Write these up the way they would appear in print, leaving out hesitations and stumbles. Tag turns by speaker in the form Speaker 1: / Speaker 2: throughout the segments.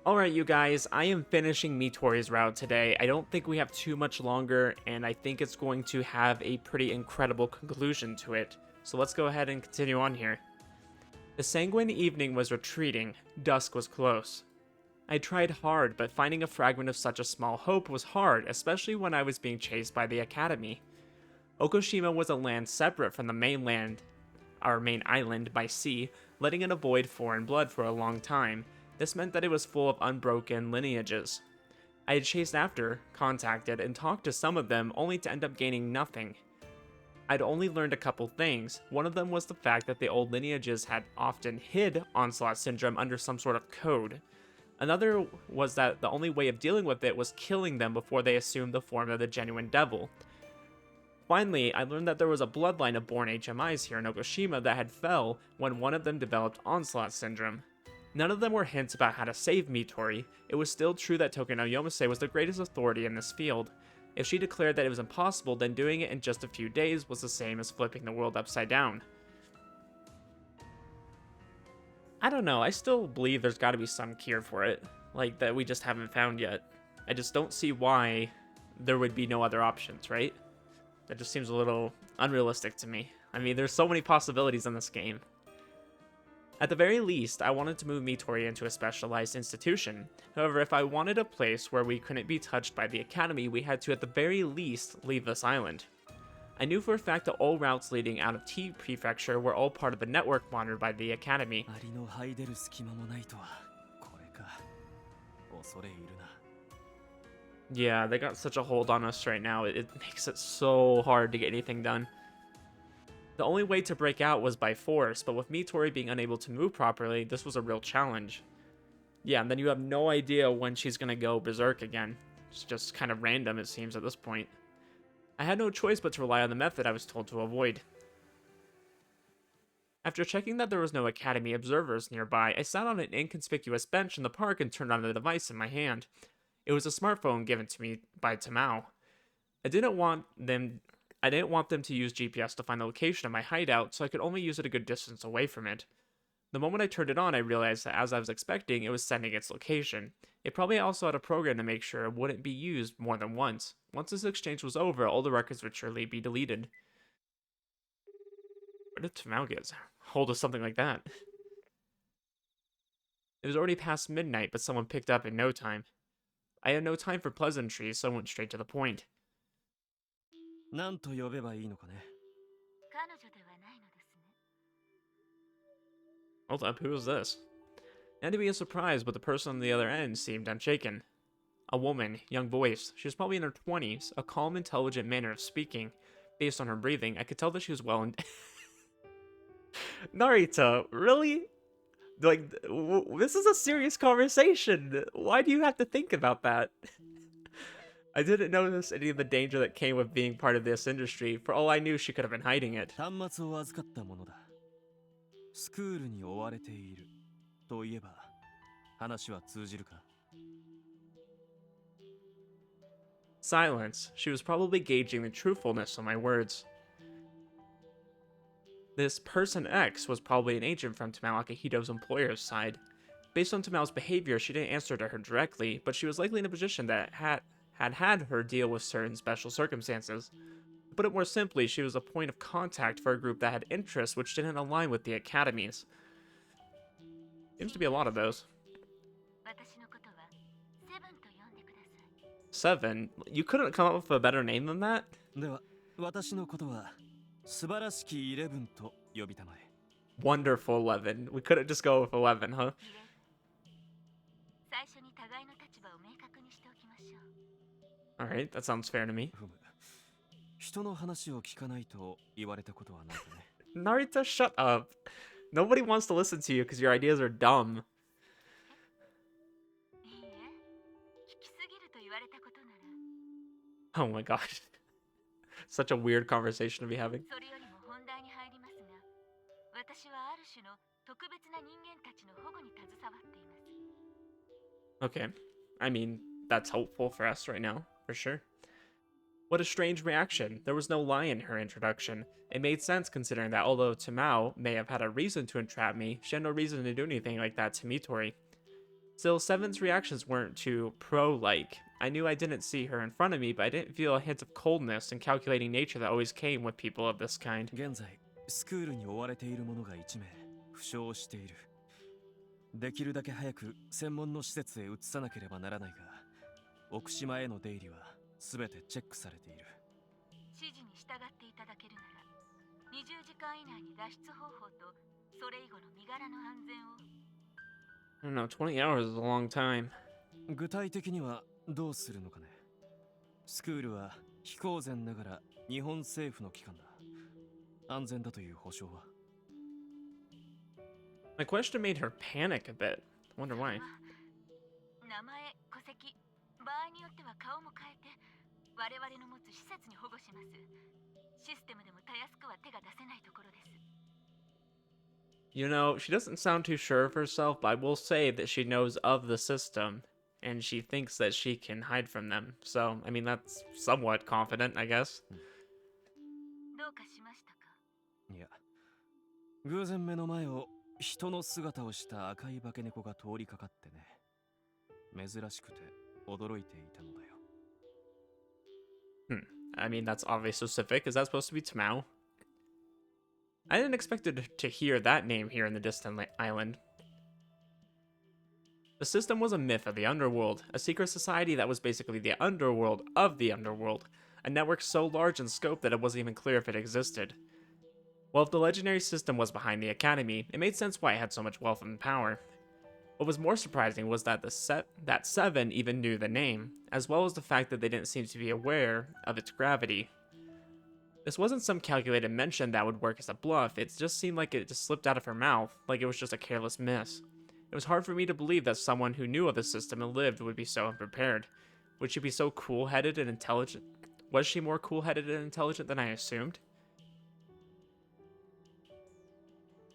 Speaker 1: Alright, you guys, I am finishing Mitori's route today. I don't think we have too much longer, and I think it's going to have a pretty incredible conclusion to it. So let's go ahead and continue on here. The sanguine evening was retreating. Dusk was close. I tried hard, but finding a fragment of such a small hope was hard, especially when I was being chased by the Academy. Okushima was a land separate from the mainland, our main island, by sea, letting it avoid foreign blood for a long time. This meant that it was full of unbroken lineages. I had chased after, contacted, and talked to some of them only to end up gaining nothing. I'd only learned a couple things. One of them was the fact that the old lineages had often hid Onslaught Syndrome under some sort of code. Another was that the only way of dealing with it was killing them before they assumed the form of the genuine devil. Finally, I learned that there was a bloodline of born HMIs here in Okushima that had fell when one of them developed Onslaught Syndrome. None of them were hints about how to save Mitori. It was still true that Tokino Yomase was the greatest authority in this field. If she declared that it was impossible, then doing it in just a few days was the same as flipping the world upside down. I don't know, I still believe there's gotta be some cure for it, like that we just haven't found yet. I just don't see why there would be no other options, right? That just seems a little unrealistic to me. I mean, there's so many possibilities in this game. At the very least, I wanted to move Mitori into a specialized institution. However, if I wanted a place where we couldn't be touched by the Academy, we had to at the very least leave this island. I knew for a fact that all routes leading out of T Prefecture were all part of the network monitored by the Academy. Yeah, they got such a hold on us right now, it makes it so hard to get anything done. The only way to break out was by force, but with Mitori being unable to move properly, this was a real challenge. Yeah, and then you have no idea when she's gonna go berserk again. It's just kind of random, it seems, at this point. I had no choice but to rely on the method I was told to avoid. After checking that there was no Academy observers nearby, I sat on an inconspicuous bench in the park and turned on the device in my hand. It was a smartphone given to me by Tamao. I didn't want them to use GPS to find the location of my hideout, so I could only use it a good distance away from it. The moment I turned it on, I realized that as I was expecting, it was sending its location. It probably also had a program to make sure it wouldn't be used more than once. Once this exchange was over, all the records would surely be deleted. Where did Tamao get hold of something like that? It was already past midnight, but someone picked up in no time. I had no time for pleasantries, so I went straight to the point. Hold up, who is this? And to be a surprise, but the person on the other end seemed unshaken. A woman, young voice. She was probably in her 20s, a calm, intelligent manner of speaking. Based on her breathing, I could tell that she was well Narita, really? Like, this is a serious conversation. Why do you have to think about that? I didn't notice any of the danger that came with being part of this industry. For all I knew, she could have been hiding it. Silence. She was probably gauging the truthfulness of my words. This person X was probably an agent from Tamao Akihito's employer's side. Based on Tamao's behavior, she didn't answer to her directly, but she was likely in a position that had her deal with certain special circumstances. To put it more simply, she was a point of contact for a group that had interests which didn't align with the Academy's. Seems to be a lot of those. 7? You couldn't come up with a better name than that? Wonderful 11. We couldn't just go with 11, huh? Alright, that sounds fair to me. Narita, shut up. Nobody wants to listen to you because your ideas are dumb. Oh my gosh. Such a weird conversation to be having. Okay. I mean, that's hopeful for us right now, for sure. What a strange reaction. There was no lie in her introduction. It made sense considering that although Tamao may have had a reason to entrap me, she had no reason to do anything like that to Mitori. Still, Seven's reactions weren't too pro-like. I knew I didn't see her in front of me, but I didn't feel a hint of coldness and calculating nature that always came with people of this kind.
Speaker 2: 現在スクールに追われている者が1名負傷している。できるだけ早く専門の施設へ移さなければならないが、奥島への出入りは全てチェックされている。
Speaker 3: 指示に従っていただけるなら、20時間以内に脱出方法とそれ以後の身柄の安全を。
Speaker 1: I don't know, 20 hours is a long time.
Speaker 2: 具体的にはどうするのかね。スクールは非公然ながら日本政府の機関だ。安全だという保証は。
Speaker 1: My question made her panic a bit. Wonder why.
Speaker 3: 名前、戸籍、場合によっては顔も変えて、我々の持つ施設に保護します。システムでもたやすくは手が出せないところです。
Speaker 1: You know, she doesn't sound too sure of herself, but I will say that she knows of the system, and she thinks that she can hide from them. So, I mean, that's somewhat confident, I guess.
Speaker 3: どうかしましたか？
Speaker 2: いや、偶然目の前を人の姿をした赤い化け猫が通りかかってね。珍しくて驚いていたのだよ。
Speaker 1: I mean, that's obviously specific. Is that supposed to be Tamao? I didn't expect to hear that name here in the distant island. The system was a myth of the underworld, a secret society that was basically the underworld of the underworld, a network so large in scope that it wasn't even clear if it existed. Well, if the legendary system was behind the academy, it made sense why it had so much wealth and power. What was more surprising was that that Seven even knew the name, as well as the fact that they didn't seem to be aware of its gravity. This wasn't some calculated mention that would work as a bluff, it just seemed like it just slipped out of her mouth, like it was just a careless miss. It was hard for me to believe that someone who knew of the system and lived would be so unprepared. Would she be so cool-headed and intelligent? Was she more cool-headed and intelligent than I assumed?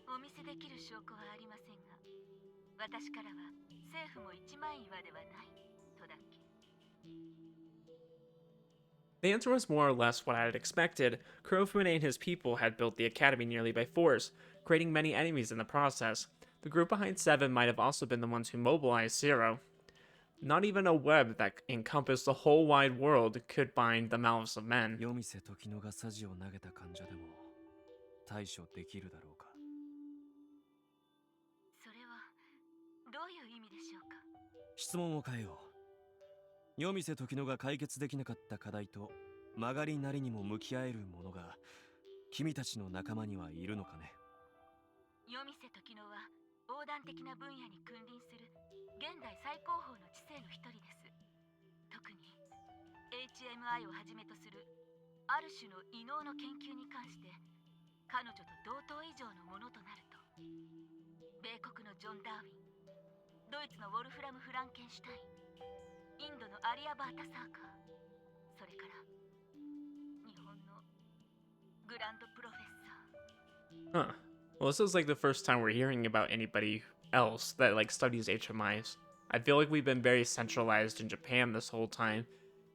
Speaker 3: お見せできる証拠はありませんが、私からは政府も一枚岩ではないとだけ。
Speaker 1: The answer was more or less what I had expected. Kurofune and his people had built the academy nearly by force, creating many enemies in the process. The group behind Seven might have also been the ones who mobilized Zero. Not even a web that encompassed the whole wide world could bind the mouths of men.
Speaker 2: 夜店時野がサジを投げた患者でも対処できるだろうか。
Speaker 3: それはどういう意味でしょうか？
Speaker 2: 質問を変えよう。夜店時野が解決できなかった課題と曲がりなりにも向き合える者が君たちの仲間にはいるのかね。
Speaker 3: 夜店時野は横断的な分野に君臨する現代最高峰の知性の一人です。特に HMI をはじめとするある種の異能の研究に関して彼女と同等以上のものとなると、米国のジョン・ダーウィン、ドイツのウォルフラム・フランケンシュタイン、インドのアリア・バータ・サーカー、それから日本のグランドプロフェッサー。
Speaker 1: Huh. Well, this is like the first time we're hearing about anybody else that like studies HMIs. I feel like we've been very centralized in Japan this whole time,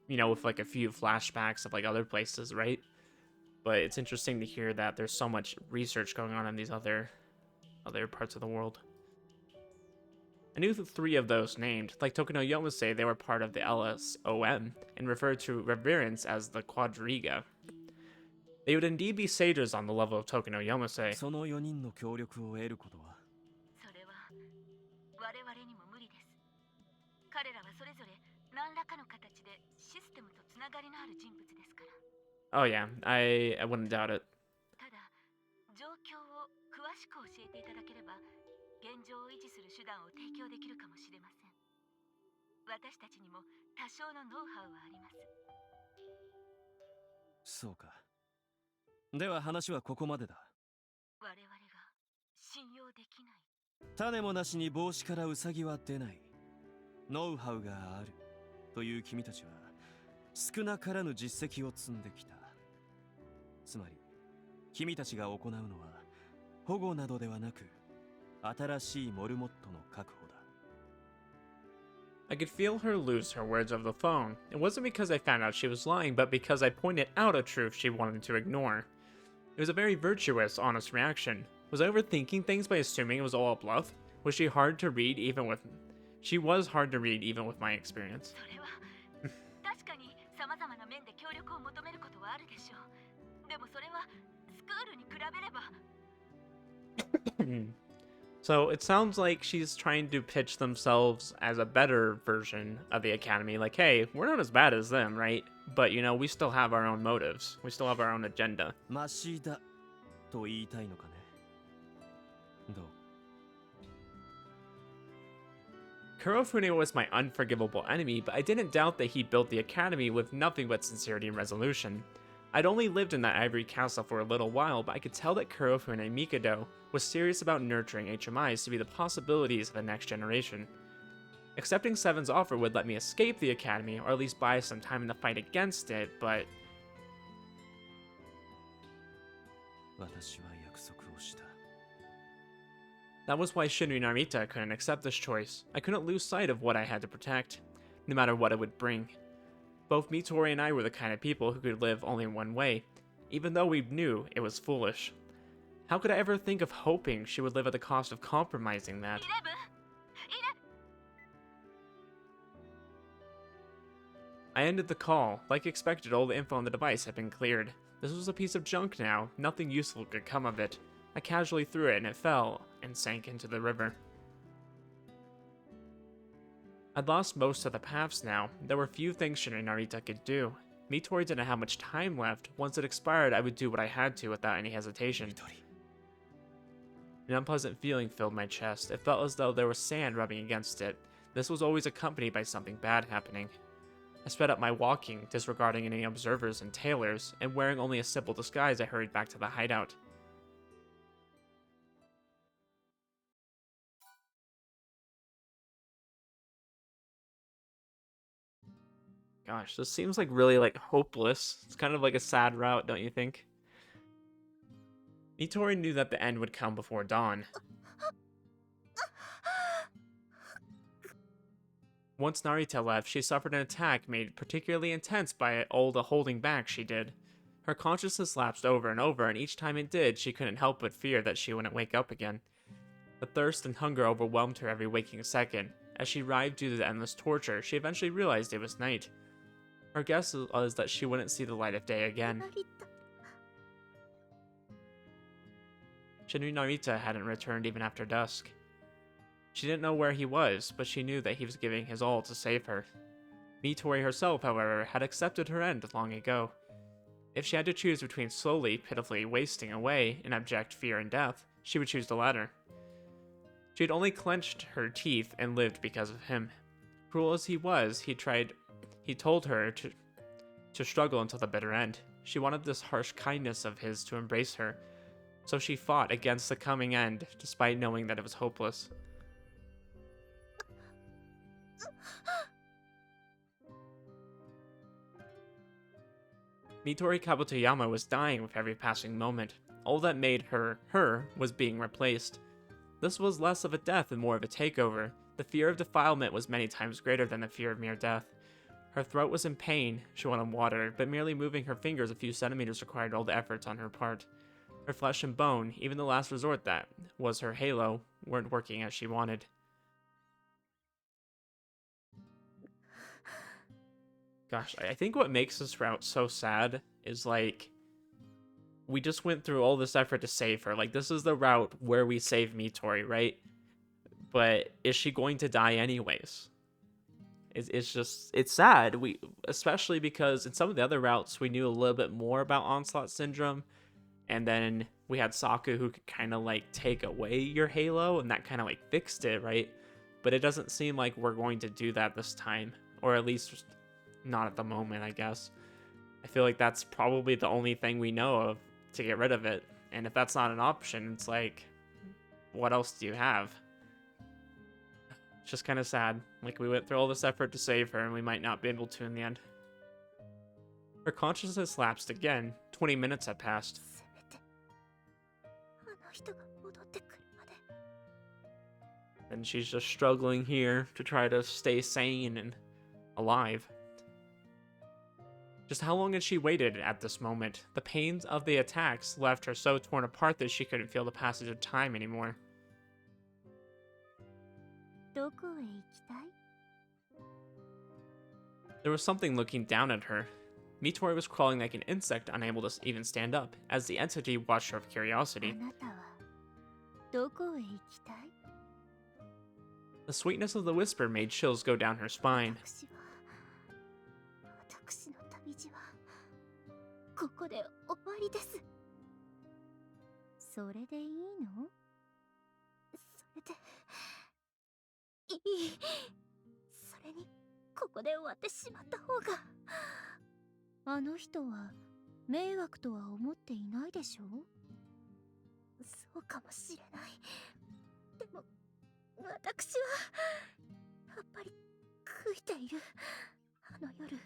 Speaker 1: you know, with like a few flashbacks of like other places, right? But it's interesting to hear that there's so much research going on in these other parts of the world. I knew the three of those named. Like Tokino Yomase, they were part of the LSOM and referred to reverence as the Quadriga. They would indeed be sages on the level of Tokino Yomase.
Speaker 2: その4人の協力を得ることは。
Speaker 3: それは我々にも無理です。彼らはそれぞれ何らかの形でシステムとつながりのある人物ですから。
Speaker 1: Oh yeah, I wouldn't doubt it.
Speaker 3: ただ、状況を詳しく教えていただければ、現状を維持する手段を提供できるかもしれません。私たちにも多少のノウハウはあります。
Speaker 2: そうか。では話はここまでだ。
Speaker 3: 我々が信用できない。
Speaker 2: 種もなしに帽子からウサギは出ない。ノウハウがあるという君たちは少なからぬ実績を積んできた。つまり君たちが行うのは保護などではなく新しいモルモットの確保だ。
Speaker 1: I could feel her lose her words over the phone. It wasn't because I found out she was lying, but because I pointed out a truth she wanted to ignore. It was a very virtuous, honest reaction. Was I overthinking things by assuming it was all a bluff? Was she hard to read even with She was hard to read even with my experience.
Speaker 3: それは確かに様々な面で協力を求めることはあるでしょう。でもそれはスクールに比べれば。
Speaker 1: So it sounds like she's trying to pitch themselves as a better version of the Academy. Like, hey, we're not as bad as them, right? But, you know, we still have our own motives. We still have our own agenda.
Speaker 2: マシだと言いたいのかね。どう？
Speaker 1: Kurofune was my unforgivable enemy, but I didn't doubt that he built the Academy with nothing but sincerity and resolution. I'd only lived in that ivory castle for a little while, but I could tell that Kurofune Mikado was serious about nurturing HMIs to be the possibilities of the next generation. Accepting Seven's offer would let me escape the Academy, or at least buy some time in the fight against it, but...
Speaker 2: 私は約束をした。
Speaker 1: That was why Shinri Narita couldn't accept this choice. I couldn't lose sight of what I had to protect, no matter what it would bring. Both Mitori and I were the kind of people who could live only one way, even though we knew it was foolish. How could I ever think of hoping she would live at the cost of compromising that? I ended the call. Like expected, all the info on the device had been cleared. This was a piece of junk now. Nothing useful could come of it. I casually threw it and it fell and sank into the river. I'd lost most of the paths now. There were few things Shinri Narita could do. Mitori didn't have much time left. Once it expired, I would do what I had to without any hesitation.
Speaker 2: Mitori.
Speaker 1: An unpleasant feeling filled my chest. It felt as though there was sand rubbing against it. This was always accompanied by something bad happening. I sped up my walking, disregarding any observers and tailors, and wearing only a simple disguise, I hurried back to the hideout. Gosh, this seems like really hopeless. It's kind of like a sad route, don't you think? Mitori knew that the end would come before dawn. Once Narita left, she suffered an attack made particularly intense by all the holding back she did. Her consciousness lapsed over and over, and each time it did, she couldn't help but fear that she wouldn't wake up again. The thirst and hunger overwhelmed her every waking second. As she writhed due to the endless torture, she eventually realized it was night. Her guess was that she wouldn't see the light of day again. Shinri Narita hadn't returned even after dusk. She didn't know where he was, but she knew that he was giving his all to save her. Mitori herself, however, had accepted her end long ago. If she had to choose between slowly, pitifully wasting away in abject fear and death, she would choose the latter. She had only clenched her teeth and lived because of him. Cruel as he was, he told her to struggle until the bitter end. She wanted this harsh kindness of his to embrace her, so she fought against the coming end, despite knowing that it was hopeless. Mitori Kabutoyama was dying with every passing moment. All that made her was being replaced. This was less of a death and more of a takeover. The fear of defilement was many times greater than the fear of mere death. Her throat was in pain, she wanted water, but merely moving her fingers a few centimeters required all the efforts on her part. Her flesh and bone, even the last resort that was her halo, weren't working as she wanted. Gosh, I think what makes this route so sad is, we just went through all this effort to save her. This is the route where we save Mitori, right? But is she going to die anyways? It's sad. Especially because in some of the other routes, we knew a little bit more about Onslaught Syndrome. And then we had Saku who could kind of, take away your halo, and that kind of, fixed it, right? But it doesn't seem like we're going to do that this time. Or at least not at the moment, I guess. I feel like that's probably the only thing we know of to get rid of it. And if that's not an option, it's what else do you have? It's just kind of sad. We went through all this effort to save her, and we might not be able to in the end. Her consciousness lapsed again. 20 minutes had passed. And she's just struggling here to try to stay sane and alive. Just how long had she waited at this moment? The pains of the attacks left her so torn apart that she couldn't feel the passage of time anymore.
Speaker 3: どこへ行きたい？
Speaker 1: There was something looking down at her. Mitori was crawling like an insect, unable to even stand up, as the entity watched her with
Speaker 3: あ
Speaker 1: curiosity.
Speaker 3: なたはどこへ行きたい？
Speaker 1: The sweetness of the whisper made chills go down her spine.
Speaker 3: 私の旅路はここで終わりです。それでいいの？それでいい。それにここで終わってしまった方が。あの人は迷惑とは思っていないでしょ？そうかもしれない。でも私はやっぱり悔いている。あの夜、夜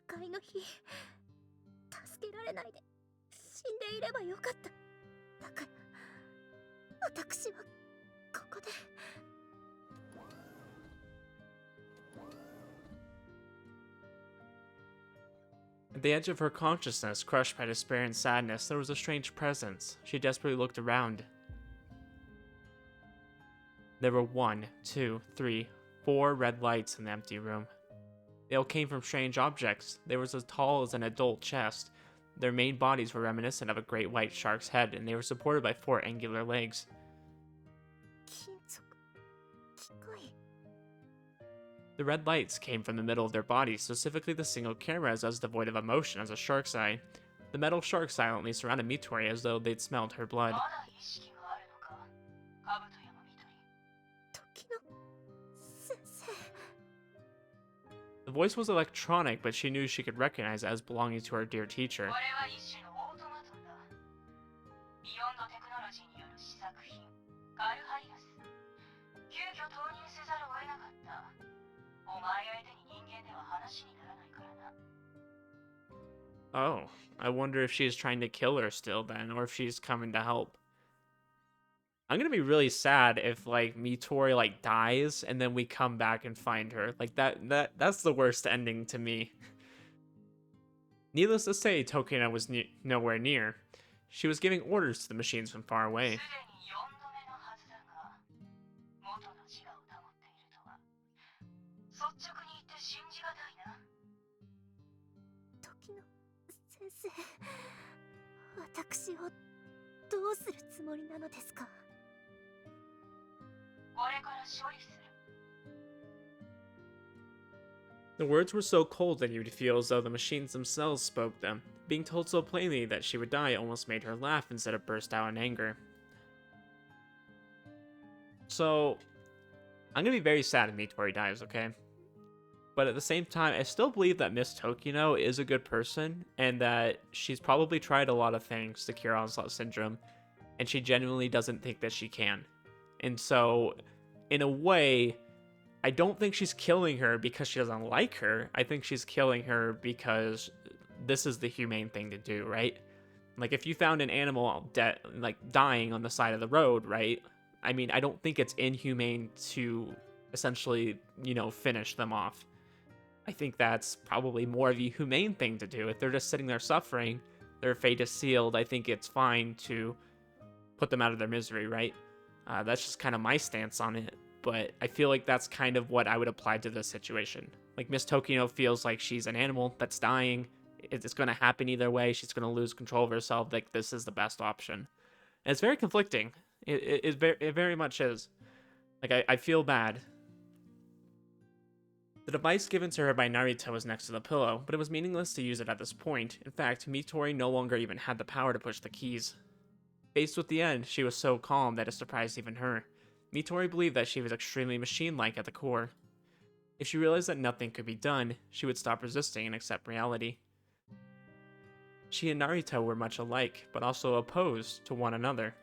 Speaker 3: 会の日、助けられないで死んでいればよかった。だから私はここで。
Speaker 1: At the edge of her consciousness, crushed by despair and sadness, there was a strange presence. She desperately looked around. There were 1, 2, 3, 4 red lights in the empty room. They all came from strange objects. They were as tall as an adult chest. Their main bodies were reminiscent of a great white shark's head, and they were supported by 4 angular legs. The red lights came from the middle of their bodies, specifically the single cameras as devoid of emotion as a shark's eye. The metal shark silently surrounded Mitori as though they'd smelled her blood. The voice was electronic, but she knew she could recognize it as belonging to her dear teacher. Oh, I wonder if she's trying to kill her still then, or if she's coming to help. I'm gonna be really sad if like Mitori like dies and then we come back and find her. Like that's the worst ending to me. Needless to say, Tokino was nowhere near. She was giving orders to the machines from far away.
Speaker 3: Tokino 先生、私をどうするつもりなのですか？
Speaker 1: The words were so cold that you would feel as though the machines themselves spoke them. Being told so plainly that she would die almost made her laugh instead of burst out in anger. So, I'm gonna be very sad if Mitori dies, okay? But at the same time, I still believe that Miss Tokino is a good person, and that she's probably tried a lot of things to cure Onslaught Syndrome, and she genuinely doesn't think that she can. And so, in a way, I don't think she's killing her because she doesn't like her. I think she's killing her because this is the humane thing to do, right? Like, if you found an animal dead, like, dying on the side of the road, right? I mean, I don't think it's inhumane to essentially, you know, finish them off. I think that's probably more of a humane thing to do. If they're just sitting there suffering, their fate is sealed, I think it's fine to put them out of their misery, right? That's just kind of my stance on it. But I feel like that's kind of what I would apply to this situation. Like, Miss Tokino feels like she's an animal that's dying. It's going to happen either way. She's going to lose control of herself. Like, this is the best option. And it's very conflicting. It very much is. Like, I feel bad. The device given to her by Narita was next to the pillow, but it was meaningless to use it at this point. In fact, Mitori no longer even had the power to push the keys. Faced with the end, she was so calm that it surprised even her. Mitori believed that she was extremely machine-like at the core. If she realized that nothing could be done, she would stop resisting and accept reality. She and Narita were much alike, but also opposed to one another.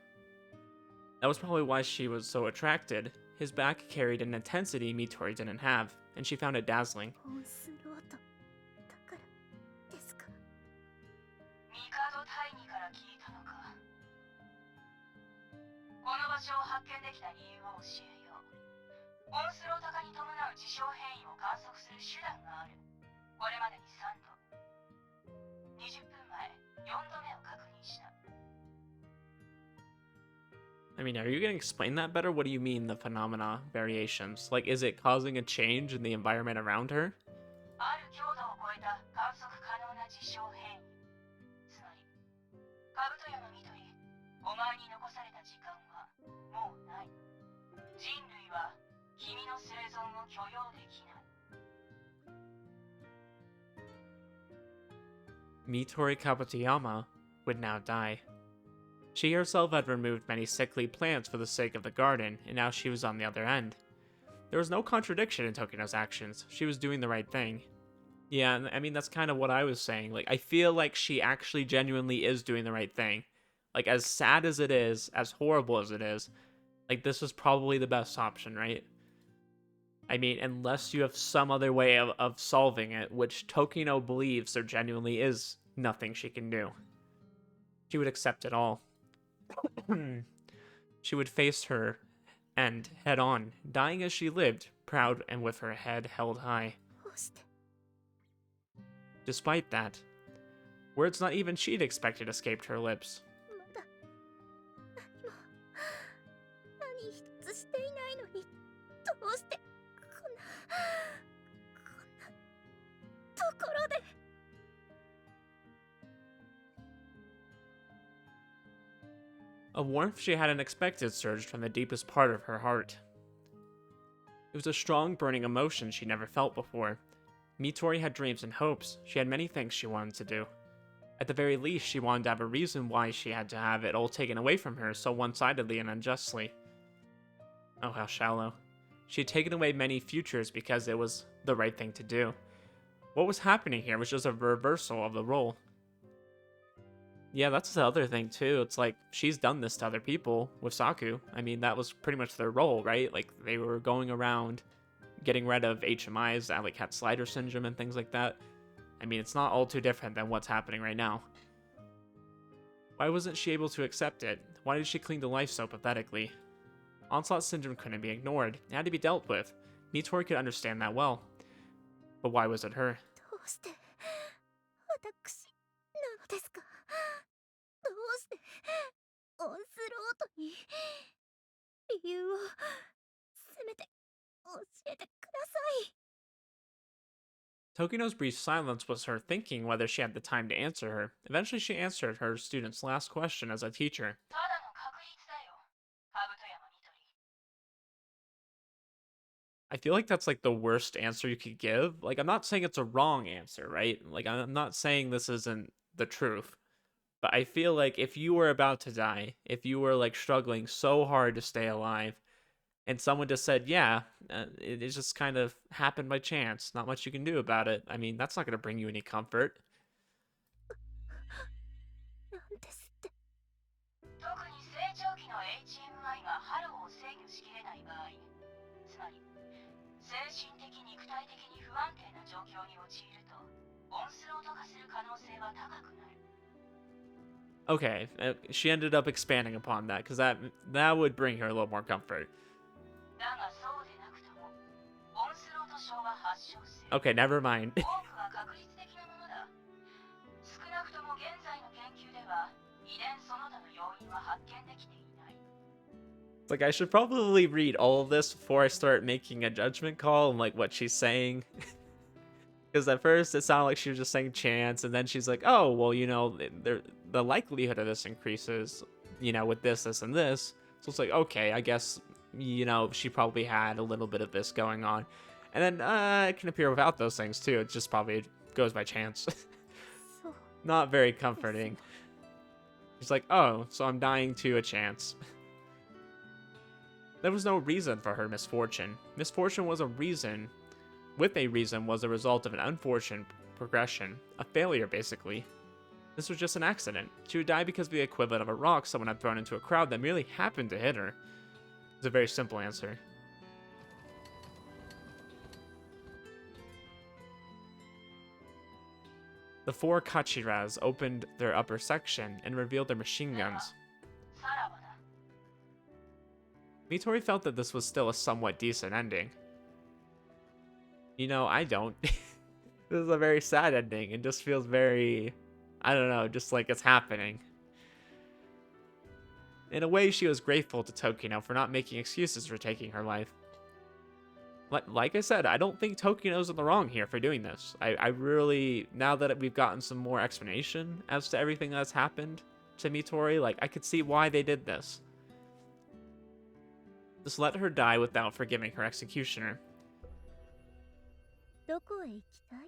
Speaker 1: That was probably why she was so attracted. His back carried an intensity Mitori didn't have, and she found it dazzling. I mean, are you going to explain that better? What do you mean, the phenomena variations? Like, is it causing a change in the environment around her?
Speaker 3: ある強度を超えた観測可能な事象変異。つまり、カブトヤマミトリ、お前に残された時間はもうない。人類は君の生存を許容できない。
Speaker 1: Mitori Kabutayama would now die. She herself had removed many sickly plants for the sake of the garden, and now she was on the other end. There was no contradiction in Tokino's actions. She was doing the right thing. Yeah, I mean, that's kind of what I was saying. Like, I feel like she actually genuinely is doing the right thing. Like, as sad as it is, as horrible as it is, like, this is probably the best option, right? I mean, unless you have some other way of solving it, which Tokino believes there genuinely is nothing she can do. She would accept it all. She would face her end head on, dying as she lived, proud and with her head held high. Despite that, words not even she'd expected escaped her lips.
Speaker 4: 何一つしていないのにどうしてこんなところで
Speaker 1: A warmth she hadn't expected surged from the deepest part of her heart. It was a strong, burning emotion she never felt before. Mitori had dreams and hopes. She had many things she wanted to do. At the very least, she wanted to have a reason why she had to have it all taken away from her so one-sidedly and unjustly. Oh, how shallow. She had taken away many futures because it was the right thing to do. What was happening here was just a reversal of the role. Yeah, that's the other thing too. It's like, she's done this to other people with Saku. I mean, that was pretty much their role, right? Like, they were going around getting rid of HMIs that like had slider syndrome and things like that. I mean, it's not all too different than what's happening right now. Why wasn't she able to accept it? Why did she cling to life so pathetically? Onslaught syndrome couldn't be ignored. It had to be dealt with. Mitori could understand that well. But why was it her?
Speaker 4: どうして私なのですかどうしてオンスロートに理由をせめて教えてください
Speaker 1: Tokino's brief silence was her thinking whether she had the time to answer her. Eventually, she answered her student's last question as a teacher.
Speaker 3: ただの確率だよ、カブトヤマミトリ。
Speaker 1: I feel like that's like the worst answer you could give. Like, I'm not saying it's a wrong answer, right? Like, I'm not saying this isn't the truth. But I feel like if you were about to die, if you were like struggling so hard to stay alive, and someone just said, yeah, it just kind of happened by chance, not much you can do about it. I mean, that's not going to bring you any comfort.
Speaker 4: なんですって
Speaker 3: 特に成長期の HMI がハローを制御しきれない場合、つまり精神的肉体的に不安定な状況に陥るとオンスロート化する可能性は高くなる。
Speaker 1: Okay, she ended up expanding upon that, because that would bring her a little more comfort.
Speaker 3: だがそうでなくとも、オンスロート症は発症性。
Speaker 1: Okay, never mind.
Speaker 3: 多くは確率的なものだ。少なくとも現在の研究では遺伝その他の要因は発見できていない。
Speaker 1: It's like, I should probably read all of this before I start making a judgment call on like what she's saying. Because at first it sounded like she was just saying chance, and then she's like, oh, well, you know, the likelihood of this increases, you know, with this, and this. So it's like, okay, I guess, you know, she probably had a little bit of this going on. And then it can appear without those things too. It just probably goes by chance.
Speaker 4: そう
Speaker 1: Not very comforting. She's like, oh, so I'm dying to a chance. There was no reason for her misfortune. Misfortune was a reason. With a reason was a result of an unfortunate progression. A failure, basically. This was just an accident. She would die because of the equivalent of a rock someone had thrown into a crowd that merely happened to hit her. It's a very simple answer. The four Kachiras opened their upper section and revealed their machine guns.
Speaker 3: さらばだ。
Speaker 1: Mitori felt that this was still a somewhat decent ending. You know, I don't. This is a very sad ending. It just feels very, I don't know, just like it's happening. In a way, she was grateful to Tokino for not making excuses for taking her life. Like I said, I don't think Tokino's in the wrong here for doing this. I really, now that we've gotten some more explanation as to everything that's happened to Mitori, like, I could see why they did this. Just let her die without forgiving her executioner.
Speaker 4: どこへ行きたい?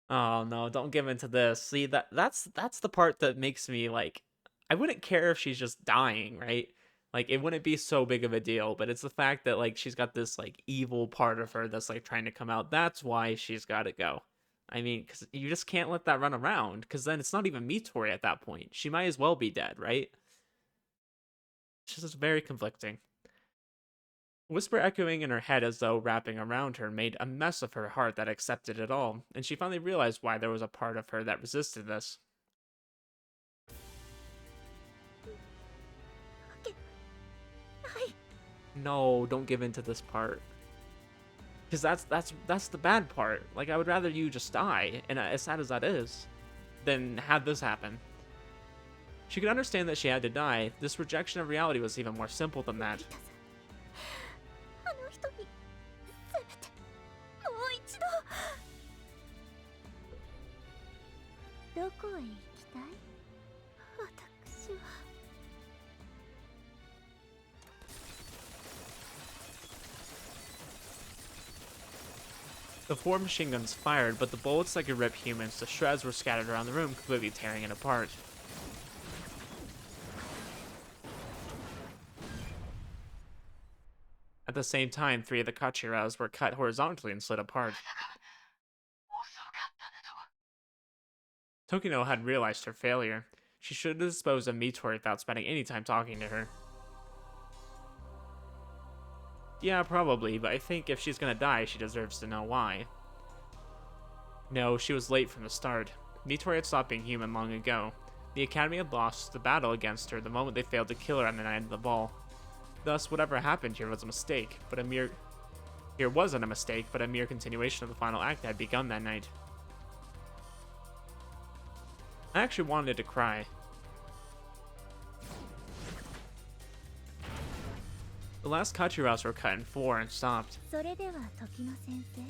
Speaker 1: Oh no, don't give in to this. See, that's the part that makes me like, I wouldn't care if she's just dying, right? Like, it wouldn't be so big of a deal, but it's the fact that like she's got this like evil part of her that's like trying to come out. That's why she's got to go. I mean, because you just can't let that run around, because then it's not even Mitori at that point. She might as well be dead, right? It's just very conflicting. Whisper echoing in her head as though wrapping around her made a mess of her heart that accepted it all, and she finally realized why there was a part of her that resisted this. No, don't give in to this part. Because that's the bad part. Like, I would rather you just die, and as sad as that is, than have this happen. She could understand that she had to die. This rejection of reality was even more simple than that.
Speaker 4: あの人にせめてもう一度。どこへ行きたい？私は。
Speaker 1: The 4 machine guns fired, but the bullets that could rip humans to shreds were scattered around the room, completely tearing it apart. At the same time, 3 of the Kachiras were cut horizontally and slid apart. Tokino had realized her failure. She should have disposed of Mitori without spending any time talking to her. Yeah, probably, but I think if she's gonna die, she deserves to know why. No, she was late from the start. Mitori had stopped being human long ago. The Academy had lost the battle against her the moment they failed to kill her on the night of the ball. Thus, whatever happened here was a mistake, but a mere continuation of the final act that had begun that night. I actually wanted to cry. The last Kachiras were cut in 4 and stopped.
Speaker 4: それでは時野先生、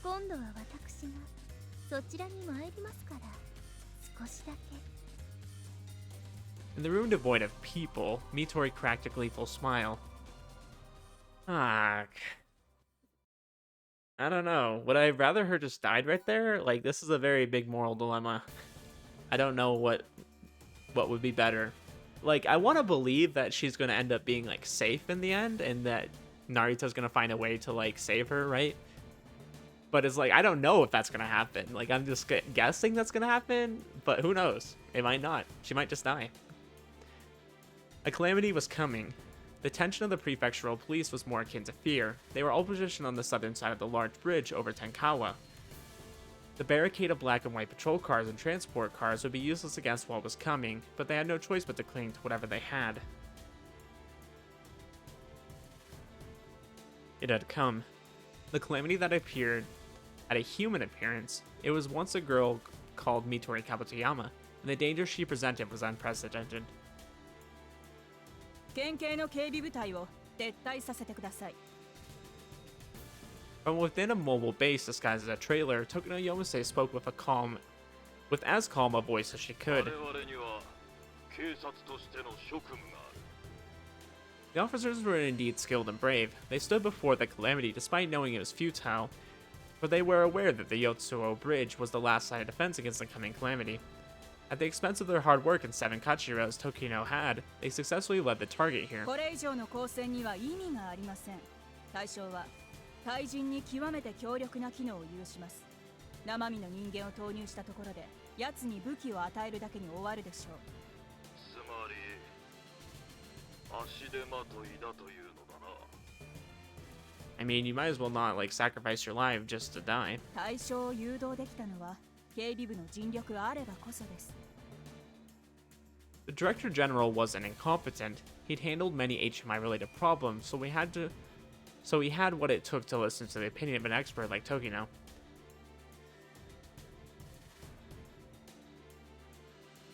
Speaker 4: 今度は私がそちらに参りますから、少しだけ。
Speaker 1: In the room devoid of people, Mitori cracked a gleeful smile. I don't know. Would I rather her just died right there? Like, this is a very big moral dilemma. I don't know what would be better. Like, I want to believe that she's going to end up being, like, safe in the end, and that Narita's going to find a way to, like, save her, right? But it's like, I don't know if that's going to happen. Like, I'm just guessing that's going to happen, but who knows? It might not. She might just die. A calamity was coming. The tension of the prefectural police was more akin to fear. They were all positioned on the southern side of the large bridge over Tenkawa. The barricade of black and white patrol cars and transport cars would be useless against what was coming, but they had no choice but to cling to whatever they had. It had come. The calamity that appeared had a human appearance. It was once a girl called Mitori Kabutoyama, and the danger she presented was unprecedented.
Speaker 5: 県警の警備部隊を撤退させてください。
Speaker 1: From within a mobile base disguised as a trailer, Tokino Yomase spoke with as calm a voice as she could. The officers were indeed skilled and brave. They stood before the calamity despite knowing it was futile, for they were aware that the Yotsuo Bridge was the last line of defense against the coming calamity. At the expense of their hard work and 7 Kachiras Tokino had, they successfully led the target here.
Speaker 5: これ以上の交戦には意味がありません。対象は対人に極めて強力な機能を有します。生身の人間を投入したところで、奴に武器を与えるだけに終わるでしょう。
Speaker 2: つまり足手まといだというのだな。
Speaker 1: I mean, you might as well not, like, sacrifice your life just to die.
Speaker 5: 対象を誘導できたのは警備部の尽力があればこそです。
Speaker 1: The Director General wasn't incompetent. He'd handled many HMI-related problems, so he had what it took to listen to the opinion of an expert like Tokino.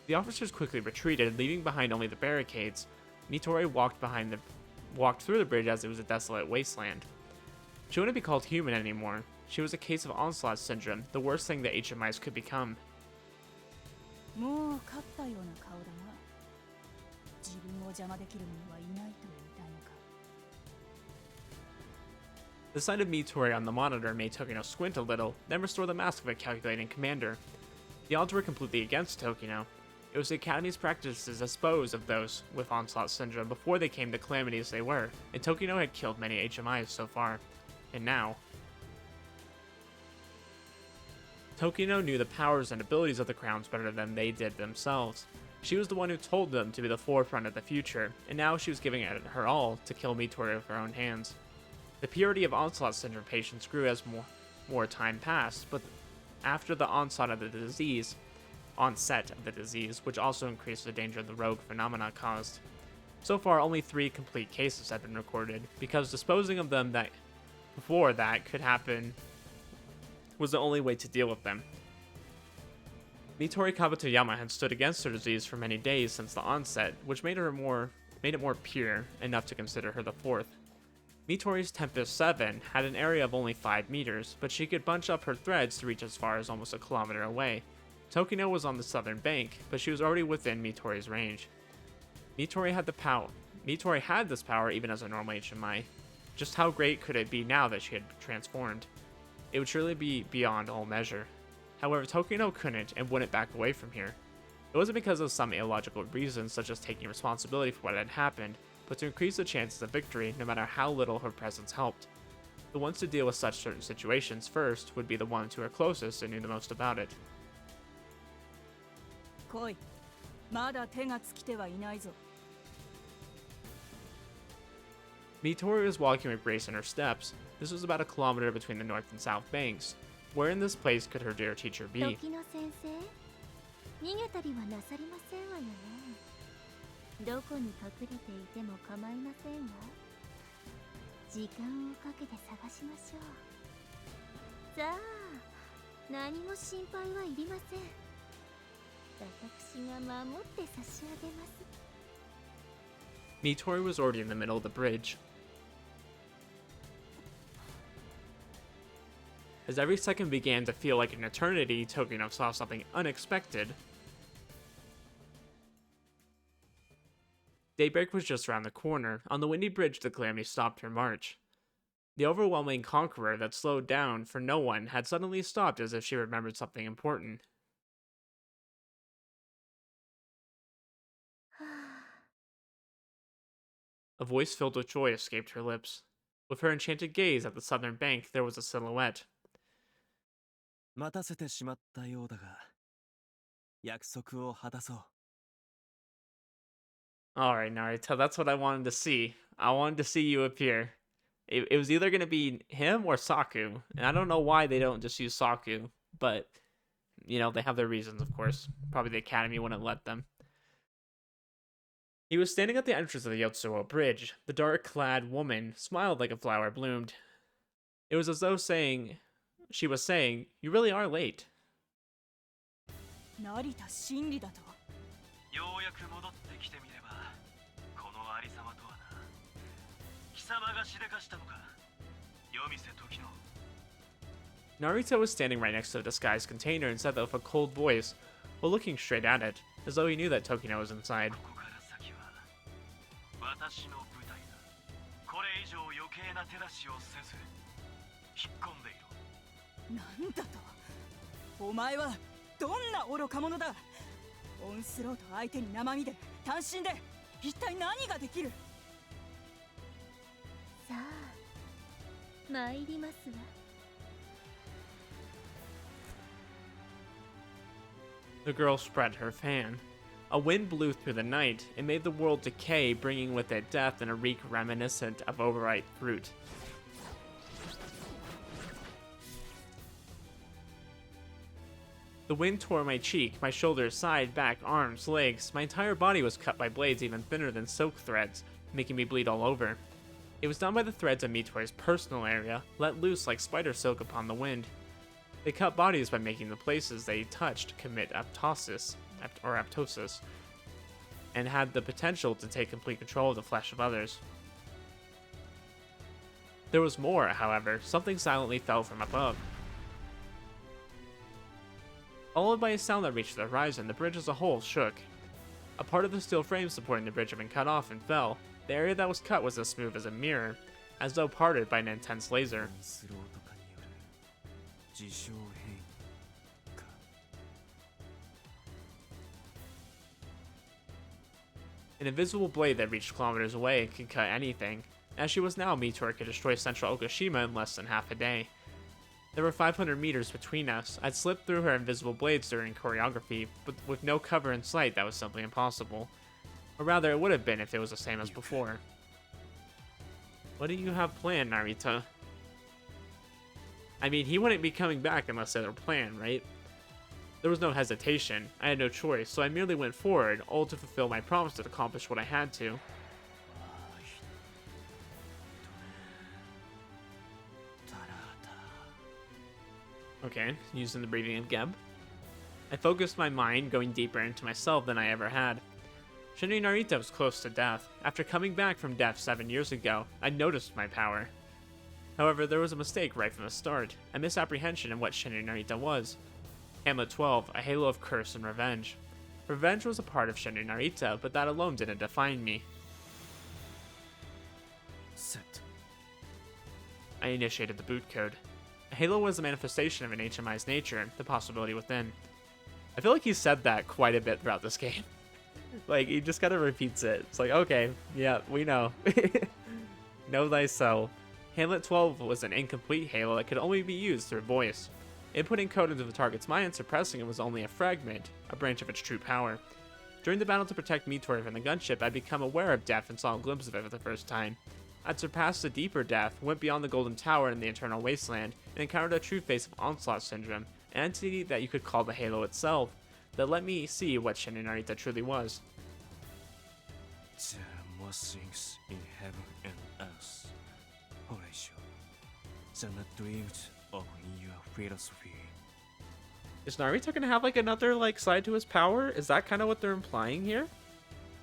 Speaker 1: The officers quickly retreated, leaving behind only the barricades. Mitori walked through the bridge as it was a desolate wasteland. She wouldn't be called human anymore. She was a case of onslaught syndrome, the worst thing that HMIs could become.
Speaker 5: もう勝ったような顔だな。自分を邪魔できる者はいないと言いたいのか。
Speaker 1: The sight of Mitori on the monitor made Tokino squint a little, then restore the mask of a calculating commander. The odds were completely against Tokino. It was the Academy's practice to dispose of those with onslaught syndrome before they came the calamities they were, and Tokino had killed many HMIs so far. And now... Tokino knew the powers and abilities of the crowns better than they did themselves. She was the one who told them to be the forefront of the future, and now she was giving it her all to kill Mitori with her own hands. The purity of onslaught syndrome patients grew as more time passed, but after the onset of the disease, which also increased the danger the rogue phenomena caused. So far, only 3 complete cases have been recorded, because disposing of them before that could happen was the only way to deal with them. Mitori Kabatoyama had stood against her disease for many days since the onset, which made it more pure, enough to consider her the 4th. Mitori's Tempest 7 had an area of only 5 meters, but she could bunch up her threads to reach as far as almost a kilometer away. Tokino was on the southern bank, but she was already within Mitori's range. Mitori had this power even as a normal HMI. Just how great could it be now that she had transformed? It would surely be beyond all measure. However, Tokino couldn't and wouldn't back away from here. It wasn't because of some illogical reasons such as taking responsibility for what had happened, but to increase the chances of victory no matter how little her presence helped. The ones to deal with such certain situations first would be the ones who were closest and knew the most about it.
Speaker 5: 来い。まだ手が尽きてはいないぞ。
Speaker 1: Mitori was walking with grace in her steps. This was about a kilometer between the north and south banks. Where in this place could her dear teacher be?
Speaker 4: 時の先生、逃げたりはなさりませんわよね。どこに隠れていても構いませんわ。時間をかけて探しましょう。さあ、何も心配はいりません。私が守って差し上げます。
Speaker 1: Mitori was already in the middle of the bridge. As every second began to feel like an eternity, Tokino saw something unexpected. Daybreak was just around the corner. On the windy bridge, the calamity stopped her march. The overwhelming conqueror that slowed down for no one had suddenly stopped as if she remembered something important. A voice filled with joy escaped her lips. With her enchanted gaze at the southern bank, there was a silhouette.
Speaker 2: 待たせてしまったようだが、約束を果たそう。
Speaker 1: Alright, Narita, that's what I wanted to see. I wanted to see you appear. It was either going to be him or Saku, and I don't know why they don't just use Saku, but, you know, they have their reasons, of course. Probably the Academy wouldn't let them. He was standing at the entrance of the Yotsuo Bridge. The dark-clad woman smiled like a flower bloomed. It was as though she was saying, "You really are late."
Speaker 5: 成田真理だと。
Speaker 2: ようやく戻ってきてみれば、このありさまとはな。貴様がしでかしたのか。夜店時の。
Speaker 1: Narita was standing right next to the disguised container and said that with a cold voice, while looking straight at it, as though he knew that Tokino was inside.
Speaker 2: ここから先は私の舞台だ。これ以上余計な手出しをせず、引っ込んでいろ。
Speaker 5: なんだと。お前はどんな愚か者だ。オンスロート相手に生身で単身で一体何ができる。
Speaker 4: さあ、参りますわ。
Speaker 1: The girl spread her fan. A wind blew through the night. It made the world decay, bringing with it death and a reek reminiscent of overripe fruit. The wind tore my cheek, my shoulders, side, back, arms, legs. My entire body was cut by blades even thinner than silk threads, making me bleed all over. It was done by the threads of Mitori's personal area, let loose like spider silk upon the wind. They cut bodies by making the places they touched commit apoptosis, or apoptosis, and had the potential to take complete control of the flesh of others. There was more, however. Something silently fell from above. Followed by a sound that reached the horizon, the bridge as a whole shook. A part of the steel frame supporting the bridge had been cut off and fell. The area that was cut was as smooth as a mirror, as though parted by an intense laser.
Speaker 2: スローとかによる自傷変異か。
Speaker 1: An invisible blade that reached kilometers away could cut anything. As she was now, Mitori could destroy central Okushima in less than half a day. There were 500 meters between us. I'd slipped through her invisible blades during choreography, but with no cover in sight, that was simply impossible. Or rather, it would have been if it was the same as before. What do you have planned, Narita? I mean, he wouldn't be coming back unless there were a plan, right? There was no hesitation. I had no choice, so I merely went forward, all to fulfill my promise to accomplish what I had to. Okay, using the breathing of Geb. I focused my mind, going deeper into myself than I ever had. Shinri Narita was close to death. After coming back from death 7 years ago, I noticed my power. However, there was a mistake right from the start, a misapprehension in what Shinri Narita was. Hamlet 12, a halo of curse and revenge. Revenge was a part of Shinri Narita, but that alone didn't define me.
Speaker 2: Set.
Speaker 1: I initiated the boot code. A halo was a manifestation of an HMI's nature, the possibility within. I feel like he said that quite a bit throughout this game. Like, he just kind of repeats it. It's like, okay, yeah, we know. Know thyself. Hamlet 12 was an incomplete halo that could only be used through voice. Inputting code into the target's mind and suppressing it was only a fragment, a branch of its true power. During the battle to protect Mitori from the gunship, I'd become aware of death and saw a glimpse of it for the first time. I'd surpassed the deeper death, went beyond the Golden Tower and the Eternal Wasteland, and encountered a true face of Onslaught Syndrome, an entity that you could call the Halo itself, that let me see what Shinri Narita truly was.
Speaker 2: There are more things in heaven and earth. Horatio, they're not dreams of your philosophy.
Speaker 1: Is Narita gonna have like another like side to his power? Is that kind of what they're implying here?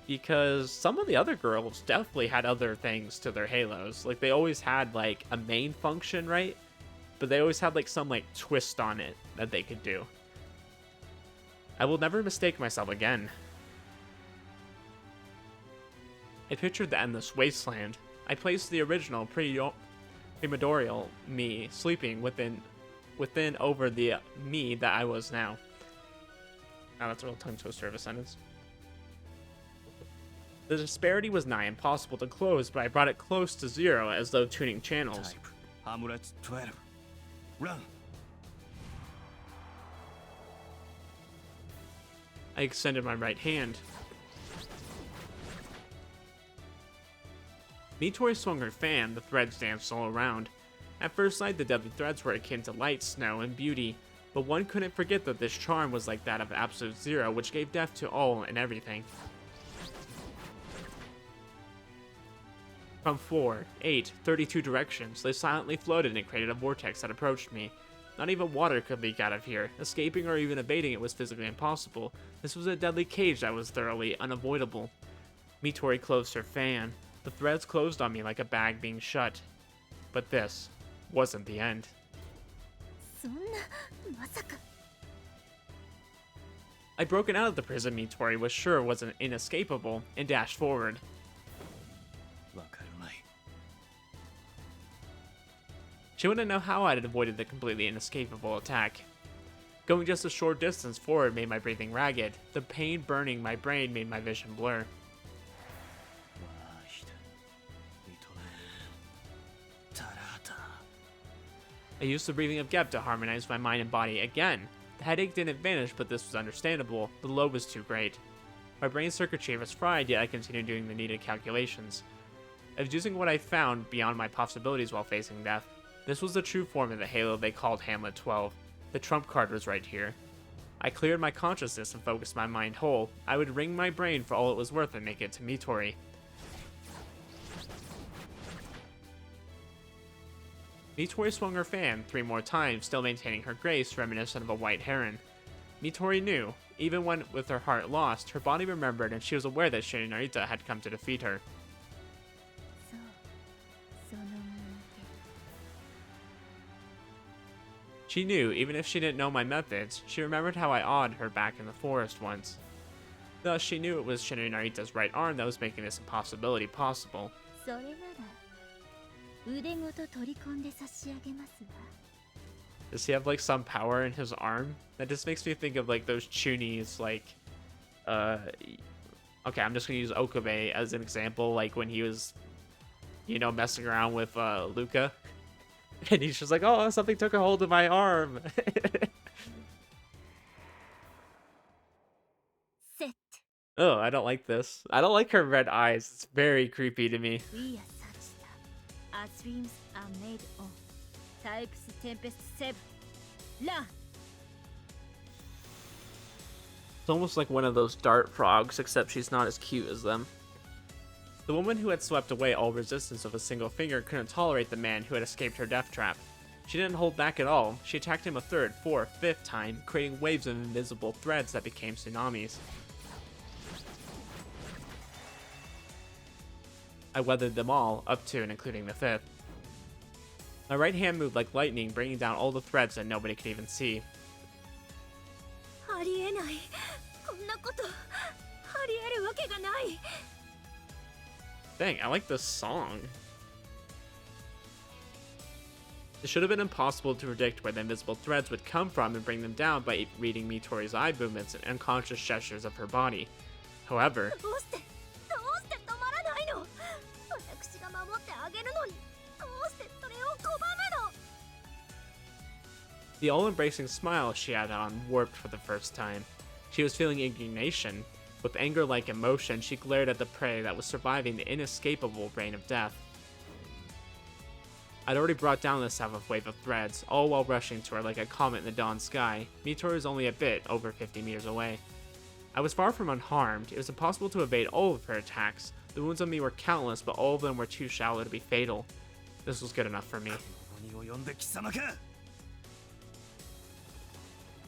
Speaker 1: Because some of the other girls definitely had other things to their halos. Like they always had like a main function, right? But they always had like some like twist on it that they could do. I will never mistake myself again. I pictured the endless wasteland. I placed the original primordial me sleeping within over the me that I was now. Now that's a real tongue twister of a sentence. The disparity was nigh impossible to close, but I brought it close to zero as though tuning channels.
Speaker 2: Type Hamlet 12. Run!
Speaker 1: I extended my right hand. Mitori swung her fan, the threads danced all around. At first sight, the deadly threads were akin to light, snow, and beauty, but one couldn't forget that this charm was like that of absolute zero, which gave death to all and everything. From 4, 8, 32 directions, they silently floated and created a vortex that approached me. Not even water could leak out of here. Escaping or even evading it was physically impossible. This was a deadly cage that was thoroughly unavoidable. Mitori closed her fan. The threads closed on me like a bag being shut. But this wasn't the end.
Speaker 4: そんなまさか
Speaker 1: I'd broken out of the prison Mitori was sure wasn't inescapable and dashed forward.
Speaker 2: わかるまい。
Speaker 1: She wouldn't know how I'd avoided the completely inescapable attack. Going just a short distance forward made my breathing ragged. The pain burning my brain made my vision blur.
Speaker 2: わしだ。認めん。タラタ。
Speaker 1: I used the breathing of Gep to harmonize my mind and body again. The headache didn't vanish, but this was understandable. The load was too great. My brain circuitry was fried, yet I continued doing the needed calculations. I was using what I found beyond my possibilities while facing death. This was the true form of the halo they called Hamlet 12. The trump card was right here. I cleared my consciousness and focused my mind whole. I would wring my brain for all it was worth and make it to Mitori. Mitori swung her fan 3 more times, still maintaining her grace reminiscent of a white heron. Mitori knew, Even when, with her heart lost, her body remembered and she was aware that Shin Narita had come to defeat her.
Speaker 4: そうその胸
Speaker 1: She knew, even if she didn't know my methods, she remembered how I awed her back in the forest once. Thus, she knew it was Shin Narita's right arm that was making this impossibility possible.
Speaker 4: それなら腕ごと取り込んで差し上げますわ
Speaker 1: Does he have like some power in his arm? That just makes me think of like those Chunies, like, okay, I'm just gonna use Okabe as an example, like when he was, you know, messing around with Luca, and he's just like, oh, something took a hold of my arm.
Speaker 4: セッ
Speaker 1: Oh, I don't like this. I don't like her red eyes. It's very creepy to me.
Speaker 4: ト We are such that as dreams are made of Types Tempest 7 La
Speaker 1: It's almost like one of those dart frogs, except she's not as cute as them. The woman who had swept away all resistance with a single finger couldn't tolerate the man who had escaped her death trap. She didn't hold back at all. She attacked him a third, fourth, fifth time, creating waves of invisible threads that became tsunamis. I weathered them all, up to and including the fifth. My right hand moved like lightning, bringing down all the threads that nobody could even see.
Speaker 4: ありえないこんなことありえるわけがない
Speaker 1: Dang, I like this song. It should have been impossible to predict where the invisible threads would come from and bring them down by reading Mitori's eye movements and unconscious gestures of her body. However,
Speaker 4: どうして止まらないの私が守ってあげるのにどうしてそれを拒むの
Speaker 1: the all-embracing smile she had on warped for the first time. She was feeling indignation. With anger-like emotion, she glared at the prey that was surviving the inescapable reign of death. I'd already brought down the seventh wave of threads, all while rushing to her like a comet in the dawn sky. Mitori was only a bit over 50 meters away. I was far from unharmed. It was impossible to evade all of her attacks. The wounds on me were countless, but all of them were too shallow to be fatal. This was good enough for me.
Speaker 2: 鬼を呼んで貴様か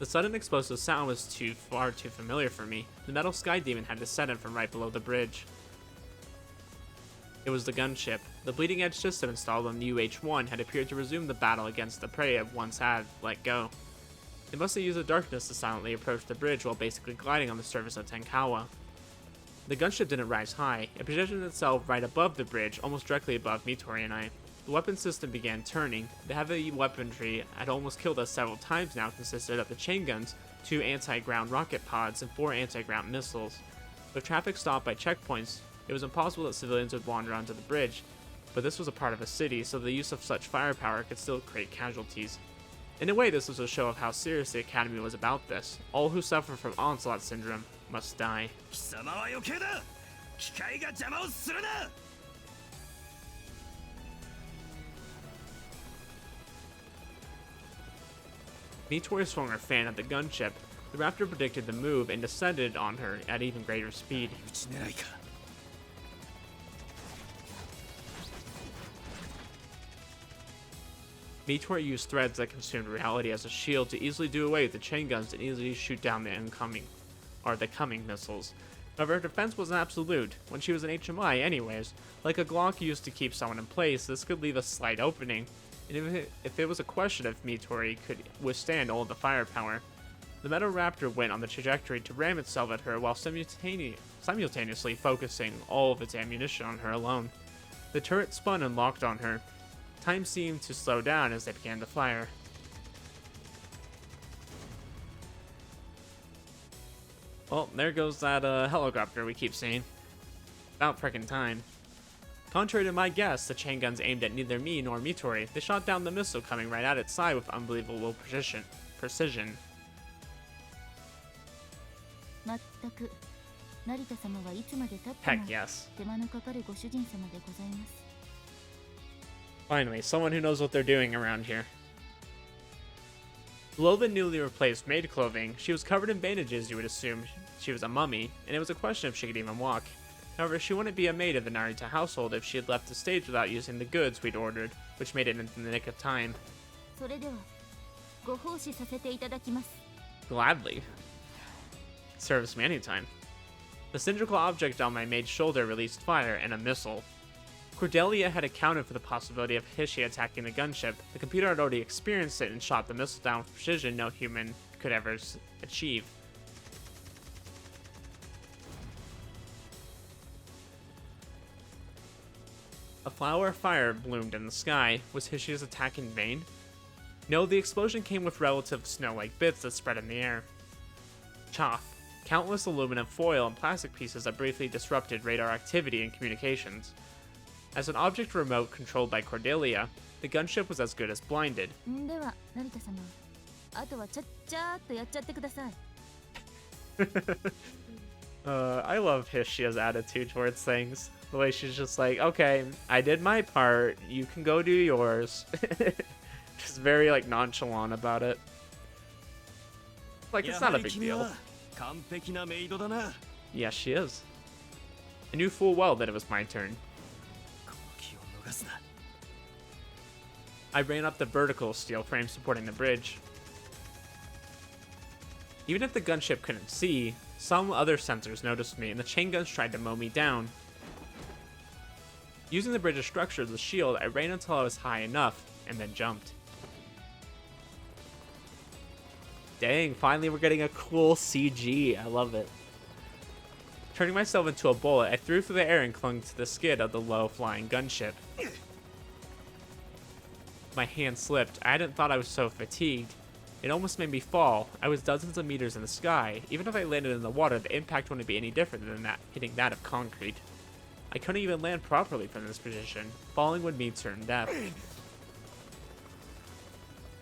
Speaker 1: The sudden explosive sound was far too familiar for me. The metal sky demon had descended from right below the bridge. It was the gunship. The bleeding edge system installed on the UH-1 had appeared to resume the battle against the prey it once had let go. It must have used the darkness to silently approach the bridge while basically gliding on the surface of Tenkawa. The gunship didn't rise high. It positioned itself right above the bridge, almost directly above Mitori and I. The weapon system began turning. The heavy weaponry had almost killed us several times now consisted of the chain guns, 2 anti-ground rocket pods, and 4 anti-ground missiles. With traffic stopped by checkpoints, it was impossible that civilians would wander onto the bridge, but this was a part of a city, so the use of such firepower could still create casualties. In a way, this was a show of how serious the Academy was about this. All who suffer from onslaught syndrome must die.
Speaker 2: 貴様は余計だ機械が邪魔をするな
Speaker 1: Mitori swung her fan at the gunship. The raptor predicted the move and descended on her at even greater speed.
Speaker 2: 打ち狙いか
Speaker 1: Mitori used threads that consumed reality as a shield to easily do away with the chain guns and easily shoot down the coming missiles. However, her defense wasn't absolute. When she was an HMI anyways, like a Glock used to keep someone in place, this could leave a slight opening. And if it was a question if Mitori could withstand all of the firepower. The Metal Raptor went on the trajectory to ram itself at her while simultaneously focusing all of its ammunition on her alone. The turret spun and locked on her. Time seemed to slow down as they began to fire. Well, there goes that helicopter we keep seeing. About frickin' time. Contrary to my guess, the chain guns aimed at neither me nor Mitori. They shot down the missile coming right at its side with unbelievable precision.
Speaker 4: まったく成田様はいつまで経って
Speaker 1: Heck
Speaker 4: も
Speaker 1: yes.
Speaker 4: 手間のかかるご主人様でございます
Speaker 1: Finally, someone who knows what they're doing around here. Below the newly replaced maid clothing, she was covered in bandages. You would assume she was a mummy, and it was a question if she could even walk. However, she wouldn't be a maid of the Narita household if she had left the stage without using the goods we'd ordered, which made it in the nick of time.
Speaker 4: それではご奉仕させていただきます
Speaker 1: Gladly. Serves me anytime. The cylindrical object on my maid's shoulder released fire and a missile. Cordelia had accounted for the possibility of Hishi attacking the gunship. The computer had already experienced it and shot the missile down with precision no human could ever achieve. A flower of fire bloomed in the sky. Was Hishi's attack in vain? No, the explosion came with relative snow-like bits that spread in the air. Chaff. Countless aluminum foil and plastic pieces that briefly disrupted radar activity and communications. As an object remote controlled by Cordelia, the gunship was as good as blinded.
Speaker 4: では成田様、あとはちゃっちゃーっとやっちゃってください。
Speaker 1: I love Hishia's attitude towards things. The way she's just like, okay, I did my part, you can go do yours. Just very like nonchalant about it. Like, it's not a big deal.
Speaker 2: 完璧なメイドだな。
Speaker 1: Yes, she is. I knew full well that it was my turn.
Speaker 2: この気を逃すな。
Speaker 1: I ran up the vertical steel frame supporting the bridge. Even if the gunship couldn't see, some other sensors noticed me and the chain guns tried to mow me down. Using the bridge's structure as a shield, I ran until I was high enough, and then jumped. Dang, finally we're getting a cool CG. I love it. Turning myself into a bullet, I threw through the air and clung to the skid of the low-flying gunship. My hand slipped. I hadn't thought I was so fatigued. It almost made me fall. I was dozens of meters in the sky. Even if I landed in the water, the impact wouldn't be any different than that hitting that of concrete. I couldn't even land properly from this position. Falling would mean certain death.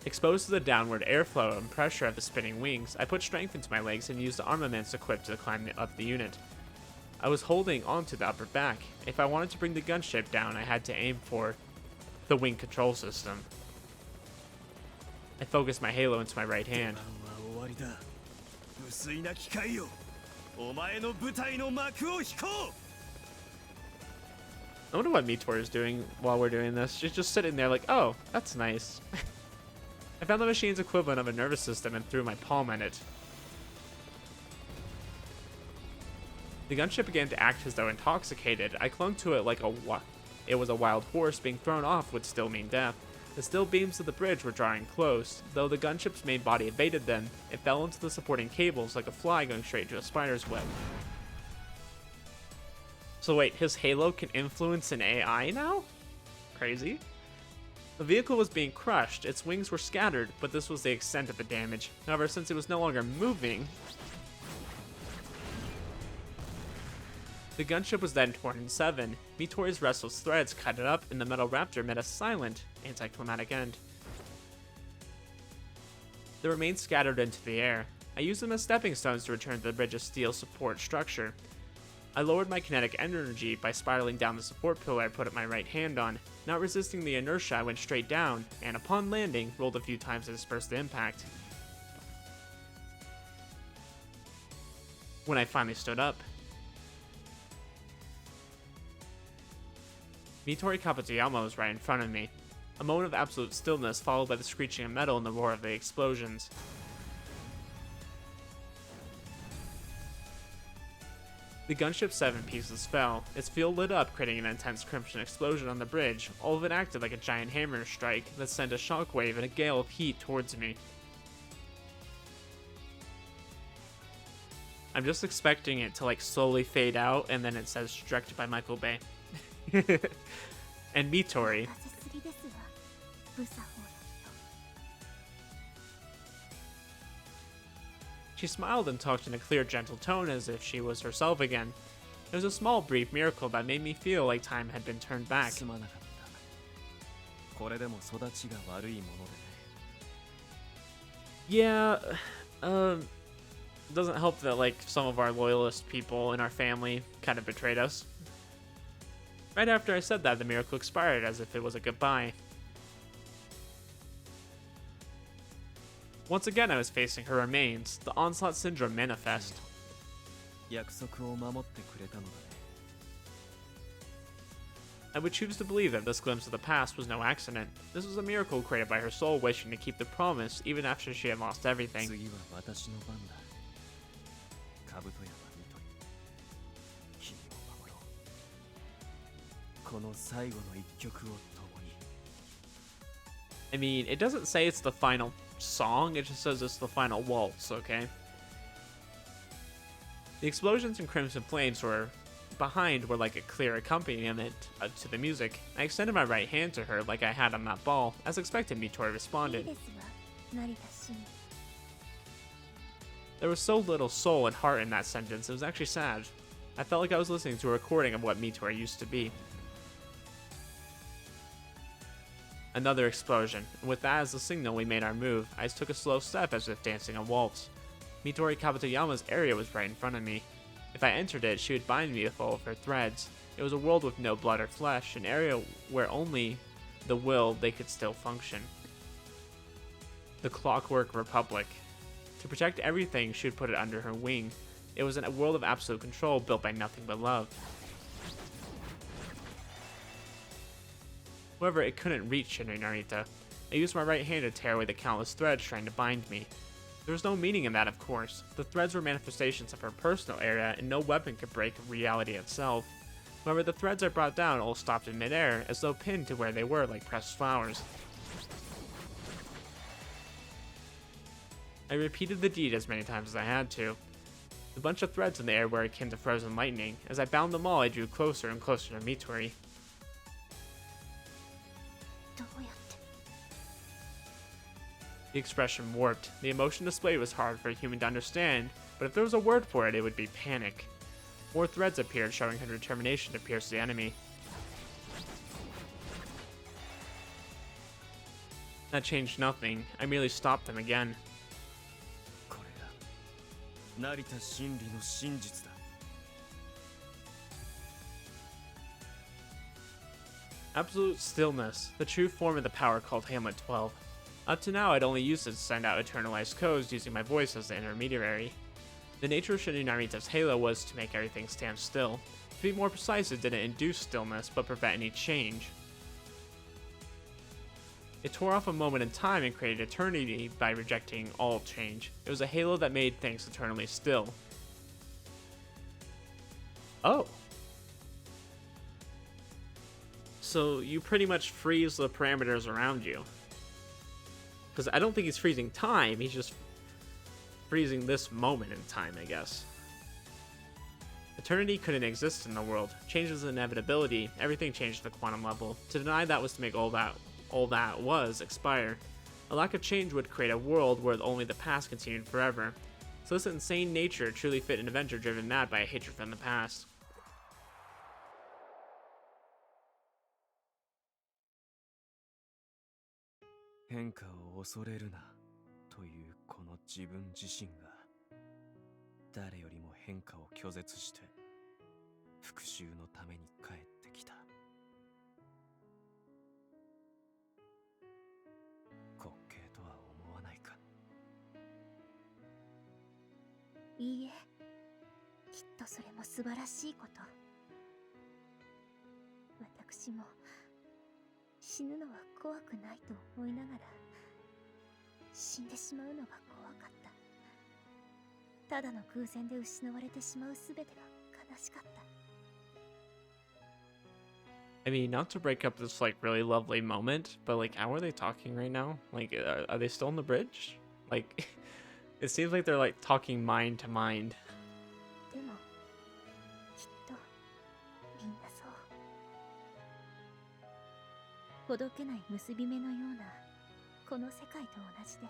Speaker 1: Exposed to the downward airflow and pressure of the spinning wings, I put strength into my legs and used the armaments equipped to climb up the unit. I was holding onto the upper back. If I wanted to bring the gunship down, I had to aim for the wing control system. I focused my halo into my right hand.
Speaker 2: 終わりだ。無粋な機械よ。お前の部隊の幕を引こう。
Speaker 1: I wonder what Mitori is doing while we're doing this. She's just sitting there like, oh, that's nice. I found the machine's equivalent of a nervous system and threw my palm at it. The gunship began to act as though intoxicated. I clung to it like it was a wild horse. Being thrown off would still mean death. The steel beams of the bridge were drawing close. Though the gunship's main body evaded them, it fell into the supporting cables like a fly going straight to a spider's web. So wait, his halo can influence an AI now? Crazy. The vehicle was being crushed. Its wings were scattered, but this was the extent of the damage. However, since it was no longer moving, the gunship was then torn in 7. Mitori's restless threads cut it up, and the metal raptor met a silent, anticlimactic end. The remains scattered into the air. I used them as stepping stones to return to the bridge's steel support structure. I lowered my kinetic energy by spiraling down the support pillar I put my right hand on. Not resisting the inertia, I went straight down, and upon landing, rolled a few times to disperse the impact. When I finally stood up, Mitori Kaputayama was right in front of me. A moment of absolute stillness followed by the screeching of metal and the roar of the explosions. The gunship's 7 pieces fell. Its field lit up, creating an intense crimson explosion on the bridge. All of it acted like a giant hammer strike that sent a shockwave and a gale of heat towards me. I'm just expecting it to like slowly fade out, and then it says directed by Michael Bay. And Mitori. She smiled and talked in a clear, gentle tone as if she was herself again. It was a small, brief miracle that made me feel like time had been turned back.
Speaker 2: すまなかった。これでも育ちが悪いものでね。
Speaker 1: Yeah, doesn't help that like some of our loyalist people in our family kind of betrayed us. Right after I said that, the miracle expired as if it was a goodbye. Once again, I was facing her remains, the Onslaught Syndrome manifest.
Speaker 2: 約束を守ってくれたのだね。
Speaker 1: I would choose to believe that this glimpse of the past was no accident. This was a miracle created by her soul wishing to keep the promise even after she had lost everything.
Speaker 2: 次は私の番だ。兜山みとり、君を守ろう。この最後の一曲を共に。
Speaker 1: I mean, it doesn't say it's the final song, it just says it's the final waltz, okay? The explosions and crimson flames were behind were like a clear accompaniment to the music. I extended my right hand to her like I had on that ball. As expected, Mitori
Speaker 4: いい
Speaker 1: responded.
Speaker 4: ですわ成田真理
Speaker 1: There was so little soul and heart in that sentence, it was actually sad. I felt like I was listening to a recording of what Mitori used to be. Another explosion, and with that as the signal we made our move, I took a slow step as if dancing a waltz. Mitori Kabatoyama's area was right in front of me. If I entered it, she would bind me with all of her threads. It was a world with no blood or flesh, an area where only the will they could still function. The Clockwork Republic. To protect everything, she would put it under her wing. It was a world of absolute control built by nothing but love. However, it couldn't reach Narita. I used my right hand to tear away the countless threads trying to bind me. There was no meaning in that, of course. The threads were manifestations of her personal area, and no weapon could break reality itself. However, the threads I brought down all stopped in midair, as though pinned to where they were like pressed flowers. I repeated the deed as many times as I had to. The bunch of threads in the air were akin to frozen lightning. As I bound them all, I drew closer and closer to Mitori.
Speaker 4: どうやって
Speaker 1: The expression warped. The emotion displayed was hard for a human to understand, but if there was a word for it, it would be panic. More threads appeared, showing her determination to pierce the enemy. That changed nothing. I merely stopped them again.
Speaker 2: これが成田真理の真実だ。
Speaker 1: Absolute stillness, the true form of the power called Hamlet 12. Up to now, I'd only used it to send out eternalized codes using my voice as the intermediary. The nature of Shinu Narita's halo was to make everything stand still. To be more precise, it didn't induce stillness, but prevent any change. It tore off a moment in time and created eternity by rejecting all change. It was a halo that made things eternally still. Oh. So you pretty much freeze the parameters around you. Because I don't think he's freezing time, he's just freezing this moment in time, I guess. Eternity couldn't exist in the world. Change was an inevitability. Everything changed at the quantum level. To deny that was to make all that was expire. A lack of change would create a world where only the past continued forever. So this insane nature truly fit an adventure driven mad by a hatred from the past.
Speaker 2: 変化を恐れるなというこの自分自身が誰よりも変化を拒絶して復讐のために帰ってきた。滑稽とは思わないか。
Speaker 4: いいえきっとそれも素晴らしいこと。私も死ぬのは怖くないと思いながら死んでしまうのが怖かった。ただの偶然で失われてしまうすべてが悲しかった。
Speaker 1: I mean, not to break up this like really lovely moment, but like how are they talking right now? Like are they still on the bridge? Like it seems like they're like talking mind to mind.
Speaker 4: でもきっとみんなそう。ほどけない結び目のようなこの世界と同じで。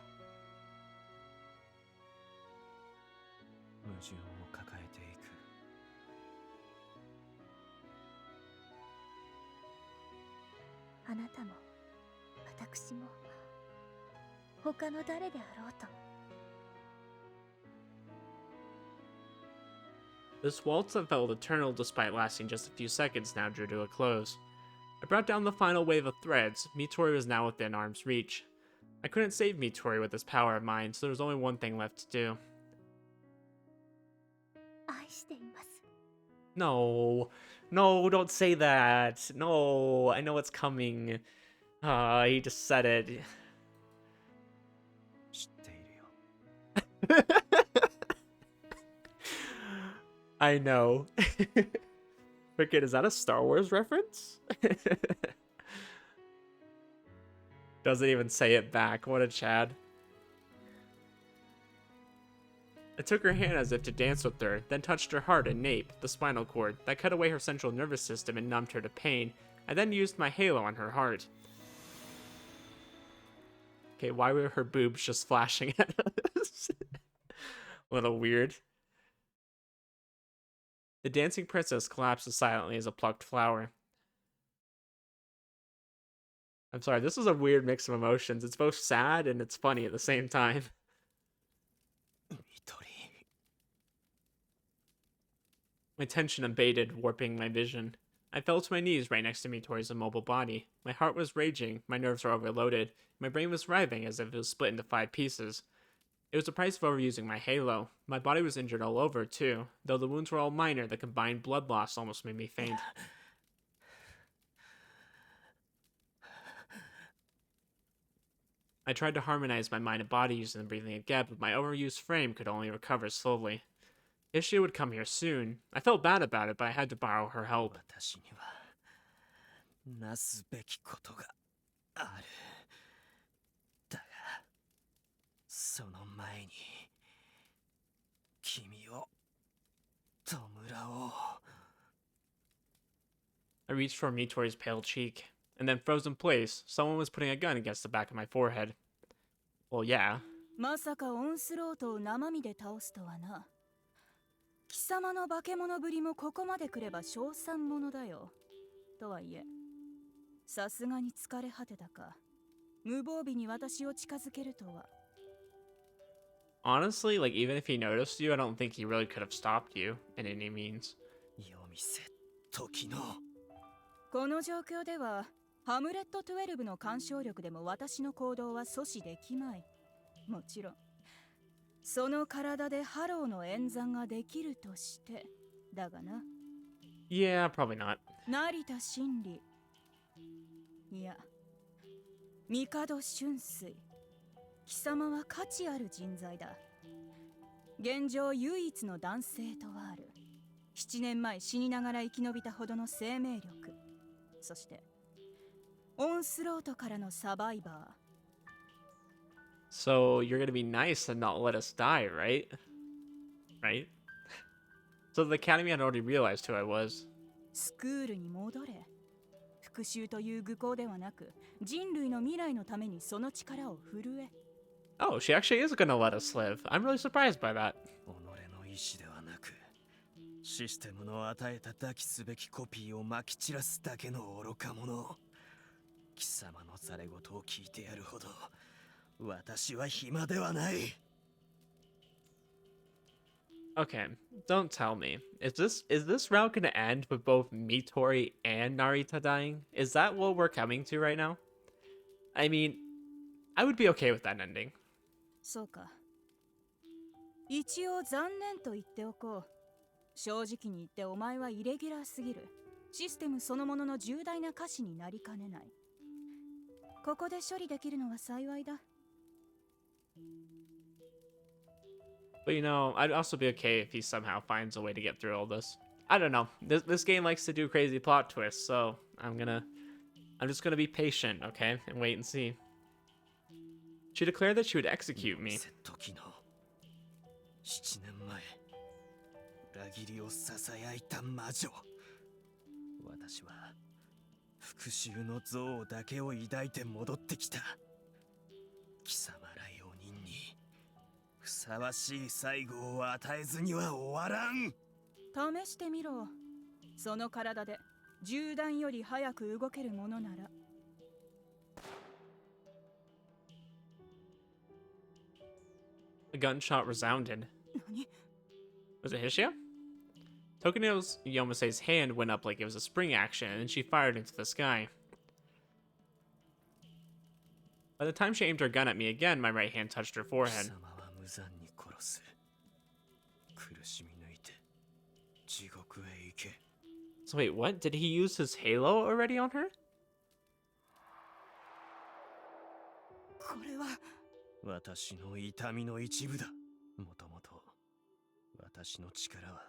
Speaker 2: 矛盾を抱えていく。
Speaker 4: あなたも私も他の誰であろうと。
Speaker 1: This waltz that felt eternal despite lasting just a few seconds now drew to a close. I brought down the final wave of threads. Mitori was now within arm's reach. I couldn't save Mitori with this power of mine, so there was only one thing left to do.
Speaker 4: 愛しています。
Speaker 1: No, no, don't say that. No, I know it's coming. He just said it.
Speaker 2: 知っているよ。
Speaker 1: I know. Frickin', is that a Star Wars reference? Doesn't even say it back. What a Chad. I took her hand as if to dance with her, then touched her heart and nape, the spinal cord, that cut away her central nervous system and numbed her to pain. I then used my halo on her heart. Okay, why were her boobs just flashing at us? A little weird. The dancing princess collapsed as silently as a plucked flower. I'm sorry, this is a weird mix of emotions. It's both sad and it's funny at the same time.
Speaker 2: Mitori.
Speaker 1: My tension abated, warping my vision. I fell to my knees right next to Mitori's immobile body. My heart was raging, my nerves were overloaded, my brain was writhing as if it was split into 5 pieces. It was the price of overusing my halo. My body was injured all over, too. Though the wounds were all minor, the combined blood loss almost made me faint. I tried to harmonize my mind and body using the breathing again, but my overused frame could only recover slowly. Ishia would come here soon. I felt bad about it, but I had to borrow her help.
Speaker 2: 私にはなすべきことがある。だが、その前に君を弔おう。
Speaker 1: I reached for Mitori's pale cheek, and then froze in place. Someone was putting a gun against the back of my forehead. Well, yeah.
Speaker 5: まさかオンスロートを生身で倒すとはな。貴様の化け物ぶりもここまで来れば称賛者だよ。とはいえ、さすがに疲れ果てたか。無防備に私を近づけるとは。
Speaker 1: Honestly, like, even if he noticed you, I don't think he really could have stopped you in any means.
Speaker 2: 夜店時の。
Speaker 5: この状況では、ハムレット12の干渉力でも私の行動は阻止できまい。もちろん。その体でハローの演算ができるとしてだがな。
Speaker 1: Yeah, probably not.
Speaker 5: 成田真理、いや帝春水、貴様は価値ある人材だ。現状唯一の男性とはある。7年前死にながら生き延びたほどの生命力、そしてオンスロートからのサバイバー。
Speaker 1: So you're gonna be nice and not let us die, right? Right? So the Academy had already realized who I was.
Speaker 5: スクールに戻れ。復讐という愚行ではなく、人類の未来のためにその力を振るえ。
Speaker 1: Oh, she actually is gonna let us live. I'm really surprised by that.
Speaker 2: 己の意志ではなく、システムの与えた抱きすべきコピーをまき散らすだけの愚か者。貴様のざれ言を聞いてやるほど。 私は暇ではない。
Speaker 1: Okay, don't tell me. Is this route gonna end with both Mitori and Narita dying? Is that what we're coming to right now? I mean, I would be okay with that ending.
Speaker 5: そうか。一応残念と言っておこう。正直に言ってお前はイレギュラーすぎる。システムそのものの重大な瑕疵になりかねない。ここで処理できるのは幸いだ。
Speaker 1: But you know, I'd also be okay if he somehow finds a way to get through all this. I don't know. This game likes to do crazy plot twists, so I'm just gonna be patient, okay, and wait and see. She declared that she would execute me.
Speaker 2: 時の7年前、裏切りをささやいた魔女。私は復讐の憎悪だけを抱いて戻ってきた。貴様ら4人にふさわしい最後を与えずには終わらん。
Speaker 5: 試してみろ。その体で銃弾より早く動けるものなら。
Speaker 1: A gunshot resounded.
Speaker 5: 何？
Speaker 1: Was it Hishia? Tokino's Yomase's hand went up like it was a spring action, and she fired into the sky. By the time she aimed her gun at me again, my right hand touched her forehead.
Speaker 2: 貴様は無残に殺す。苦しみ抜いて地獄へ行け。
Speaker 1: So wait, what? Did he use his halo already on her?
Speaker 5: これは。
Speaker 2: 私の痛みの一部だ。もともと私の力は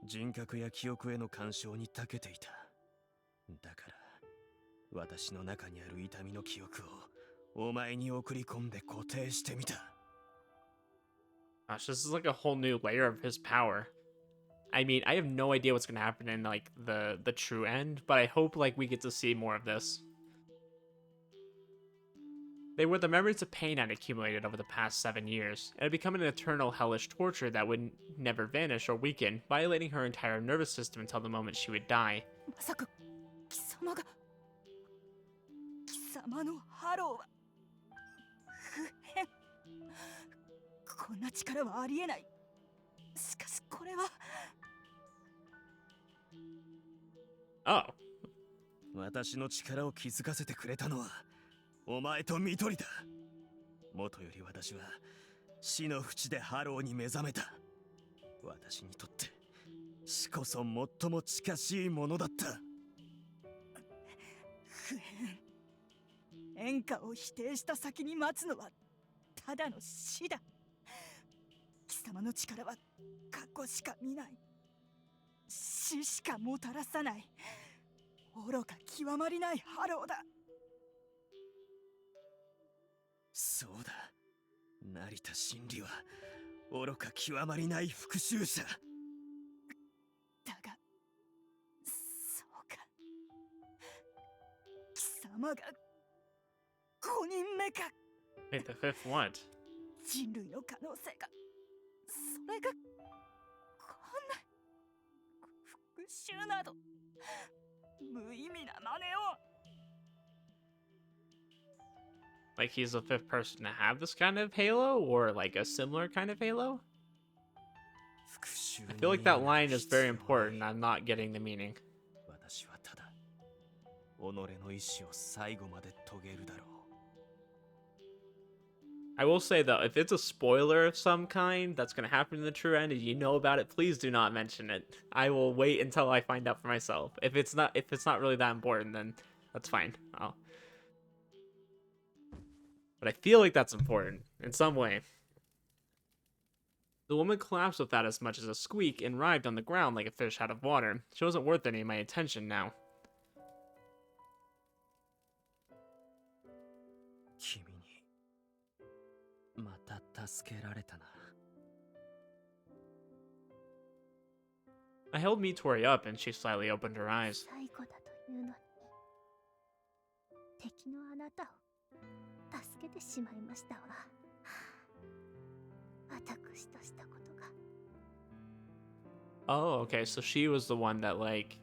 Speaker 2: 人格や記憶への干渉に長けていた。だから私の中にある痛みの記憶をお前に送り込んで固定してみた。
Speaker 1: Gosh, this is like a whole new layer of his power. I mean, I have no idea what's gonna happen in like the true end, but I hope like we get to see more of this. They were the memories of pain I'd accumulated over the past 7 years. It had become an eternal hellish torture that would never vanish or weaken, violating her entire nervous system until the moment she would die.
Speaker 5: まさか貴様が貴様のハローは不変。こんな力はありえない。しかしこれは
Speaker 1: Oh.
Speaker 2: 私の力を気づかせてくれたのはお前とミトリだ。もとより私は死の淵でハローに目覚めた。私にとって死こそ最も近しいものだった。
Speaker 5: 不変。演歌を否定した先に待つのはただの死だ。貴様の力は過去しか見ない。死しかもたらさない。愚か極まりないハローだ。
Speaker 2: そうだ、成田真理は愚か極まりない復讐者
Speaker 5: だが、そうか。貴様が5人目か。
Speaker 1: Wait, the fifth what?
Speaker 5: 人類の可能性が、それがこんな復讐など無意味な真似を。
Speaker 1: Like he's the fifth person to have this kind of halo, or like a similar kind of halo? I feel like that line is very important. I'm not getting the meaning.
Speaker 2: 私はただ己の意志を最後まで遂げるだろう。
Speaker 1: I will say though, if it's a spoiler of some kind that's gonna happen in the true end and you know about it, please do not mention it. I will wait until I find out for myself. If it's not really that important, then that's fine. But I feel like that's important in some way. The woman collapsed without as much as a squeak and writhed on the ground like a fish out of water. She wasn't worth any of my attention now.
Speaker 2: 君にまた助けられたな。
Speaker 1: I held Mitori up and she slightly opened her eyes.
Speaker 4: 最後だというのに敵のあなたを助けてしまいましたわ。私としたことが。
Speaker 1: Oh, okay, so she was the one that like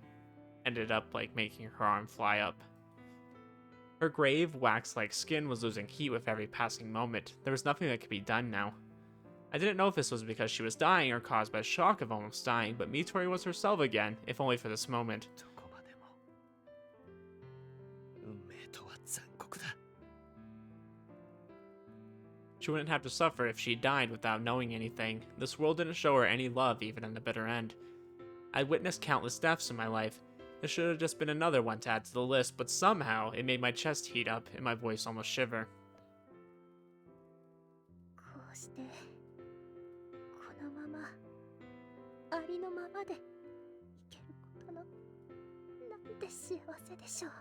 Speaker 1: ended up like making her arm fly up. Her grave, wax-like skin was losing heat with every passing moment. There was nothing that could be done now. I didn't know if this was because she was dying or caused by the shock of almost dying, but Mitori was herself again, if only for this moment.
Speaker 2: どこまでも運命とは残酷だ。
Speaker 1: She wouldn't have to suffer if she died without knowing anything. This world didn't show her any love, even in the bitter end. I'd witnessed countless deaths in my life. This should have just been another one to add to the list, but somehow it made my chest heat up and my voice almost shiver.
Speaker 4: こうしてこのままありのままでいけることのなんて幸せでしょう。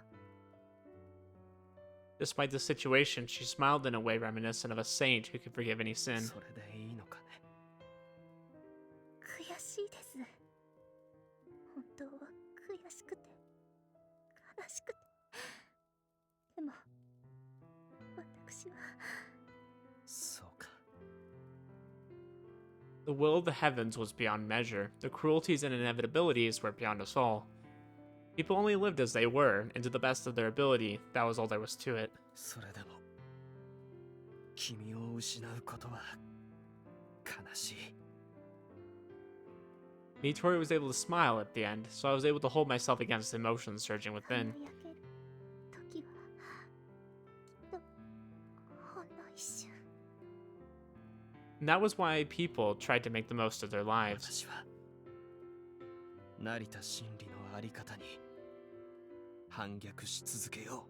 Speaker 1: Despite the situation, she smiled in a way reminiscent of a saint who could forgive any sin.
Speaker 2: それでいいのかね。
Speaker 4: 悔しいです。本当は悔しくて悲しくて。でも私は。
Speaker 2: そうか。
Speaker 1: The will of the heavens was beyond measure. The cruelties and inevitabilities were beyond us all. People only lived as they were, and to the best of their ability, that was all there was to it.
Speaker 2: それでも君を失うことは悲しい。
Speaker 1: Mitori was able to smile at the end, so I was able to hold myself against the emotions surging within.
Speaker 4: 輝ける時はきっとほんの一瞬。
Speaker 1: And that was why people tried to make the most of their lives.
Speaker 2: 私は成田真理のあり方に反逆し続けよ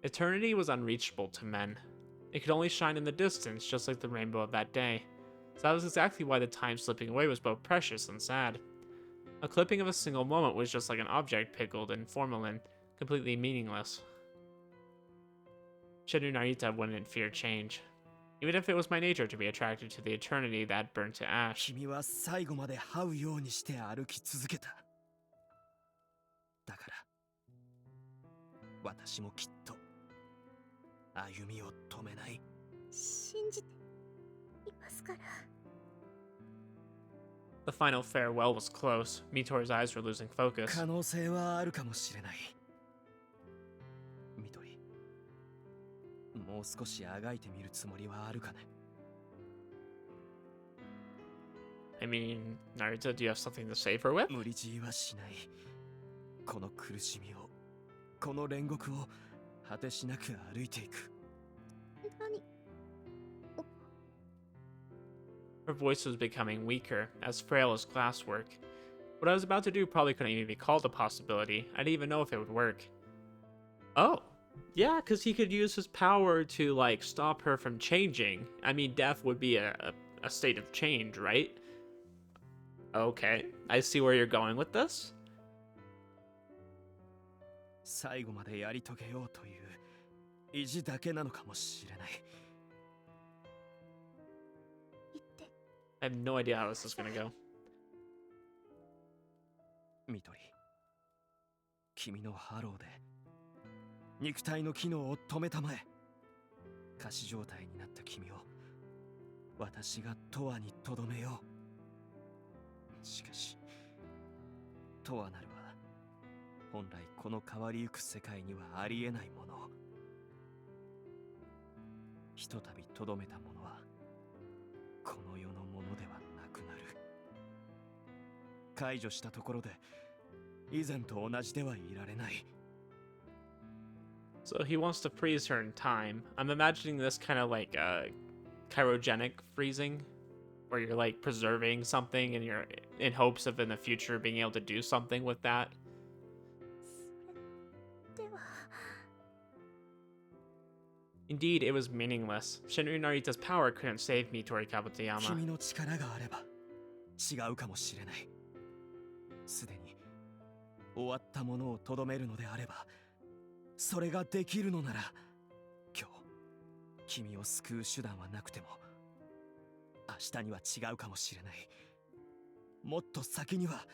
Speaker 2: う。
Speaker 1: Eternity was unreachable to men. It could only shine in the distance, just like the rainbow of that day. So that was exactly why the time slipping away was both precious and sad. A clipping of a single moment was just like an object pickled in formalin, completely meaningless. Shinu Narita wouldn't fear change, even if it was my nature to be attracted to the eternity that burned to ash.
Speaker 2: 君は最後まで這うようにして歩き続けた。だから私もきっと歩みを止めない。
Speaker 4: 信じていますから。
Speaker 1: The final farewell was close. Mitori's eyes were losing focus.
Speaker 2: 可能性はあるかもしれない。ミトリ、もう少しあがいてみるつもりはあるかね。
Speaker 1: I mean, Narita, do you have something to save her with?
Speaker 2: 無理強いはしない。この苦しみを、この煉獄を果てしなく歩いていく。
Speaker 4: 何？
Speaker 1: Her voice was becoming weaker, as frail as glasswork. What I was about to do probably couldn't even be called a possibility. I didn't even know if it would work. Oh, yeah, because he could use his power to, like, stop her from changing. I mean, death would be a state of change, right? Okay, I see where you're going with this.
Speaker 2: 最後までやり遂げようという意地だけなのかもしれない。
Speaker 1: I have no idea how this is gonna go.
Speaker 2: ミトリ、君のハローで肉体の機能を止めたまえ。仮死状態になった君を私が永遠にとどめよう。しかし永遠なるは本来この変わりゆく世界にはありえないもの。ひとたびとどめたものはこの世のものではなくなる。解除したところで以前と同じではいられない。
Speaker 1: So he wants to freeze her in time. I'm imagining this kind of like cryogenic freezing, where you're like preserving something and you're in hopes of in the future being able to do something with that.
Speaker 4: では。
Speaker 1: Indeed, it was meaningless. Shinryu Narita's power couldn't save Mitori Kabutoyama.
Speaker 2: 君の力があれば違うかもしれない。すでに終わったものをとどめるのであれば、それができるのなら、今日君を救う手段はなくても、明日には違うかもしれない。もっと先には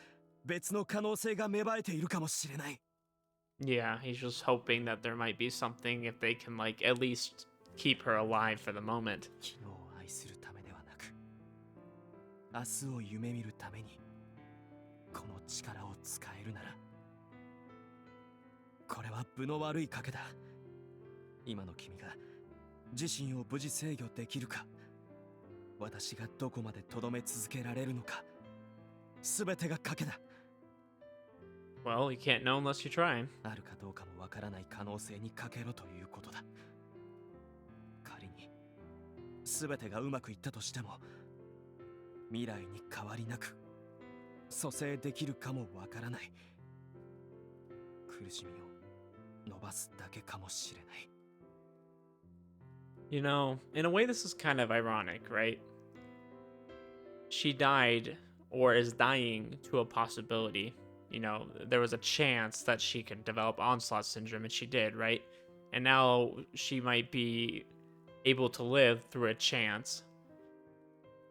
Speaker 2: 別の可能性が芽生えているかもしれない。
Speaker 1: Yeah, he's just hoping that there might be something if they can like at least keep her alive for the moment.
Speaker 2: 昨日を愛するためではなく、明日を夢見るためにこの力を使えるなら、これは分の悪い賭けだ。今の君が自身を無事制御できるか、私がどこまでとどめ続けられるのか、すべてが賭けだ。
Speaker 1: Well, you can't know unless you try.
Speaker 2: あるかどうかもわからない可能性にかけろということだ。仮に全てがうまくいったとしても、未来に変わりなく蘇生できるかもわからない。苦しみを伸ばすだけかもしれない。
Speaker 1: You know, in a way this is kind of ironic, right? She died or is dying to a possibility. You know, there was a chance that she could develop onslaught syndrome, and she did, right? And now she might be able to live through a chance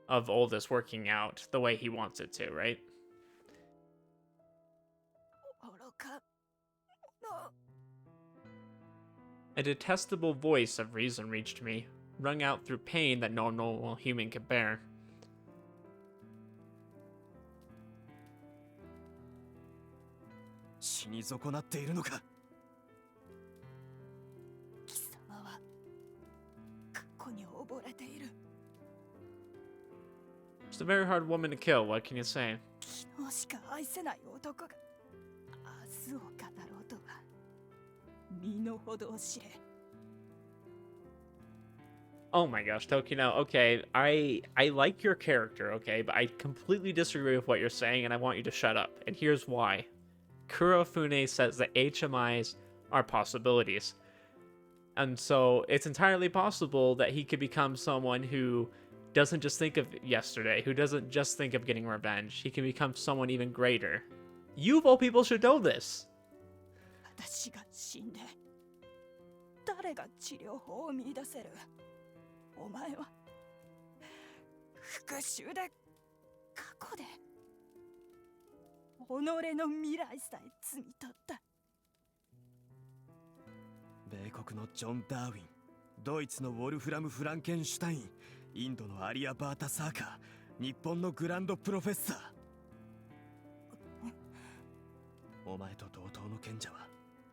Speaker 1: of all this working out the way he wants it to, right? A detestable voice of reason reached me, wrung out through pain that no normal human could bear.
Speaker 2: 死に損なっているのか。
Speaker 5: 貴様は過去に溺れている。
Speaker 1: She's a very hard woman to kill, what can you say?
Speaker 5: 昨日しか愛せない男が明日を語ろうとは身の程を知れ。
Speaker 1: Oh my gosh, Tokino, okay, I like your character, okay, but I completely disagree with what you're saying, and I want you to shut up, and here's why. Kurofune says that HMIs are possibilities. And so it's entirely possible that he could become someone who doesn't just think of yesterday, who doesn't just think of getting revenge. He can become someone even greater. You of all people should know this.
Speaker 5: 私が死んで誰が治療法を見出せる？お前は復讐で過去で己の未来さえ摘み取った。
Speaker 2: 米国のジョン・ダーウィン、ドイツのウォルフラム・フランケンシュタイン、インドのアリア・バータ・サーカー、日本のグランドプロフェッサー。お前と同等の賢者は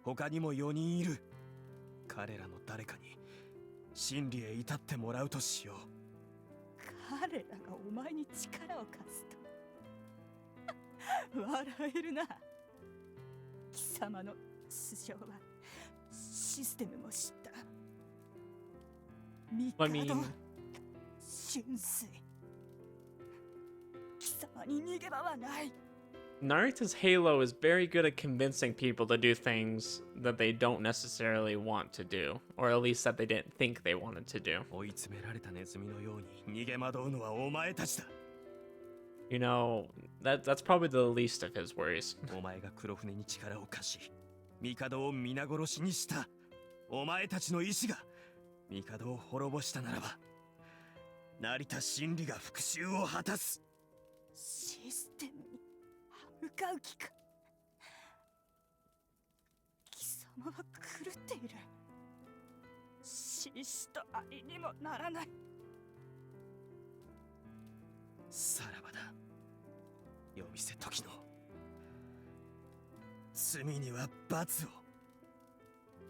Speaker 2: 他にも4人いる。彼らの誰かに真理へ至ってもらうとしよう。
Speaker 5: 彼らがお前に力を貸すと笑えるな。貴様の素性はシステムも知った。帝、純粋。貴様に逃げ場はない。
Speaker 1: Narita's Halo is very good at convincing people to do things that they don't necessarily want to do, or at least that they didn't think they wanted to do.
Speaker 2: 追い詰められたネズミのように逃げ惑うのはお前たちだ。
Speaker 1: You know, that's probably the least of his worries.
Speaker 2: お前が黒船に力を貸し、帝を皆殺しにした。お前たちの意志が帝を滅ぼしたならば、成田真理が復讐を果たす。
Speaker 5: システムに向かう気か。貴様は狂っている。獅子とありにもならない。
Speaker 2: さらばだ、夜店時の。罪には罰を、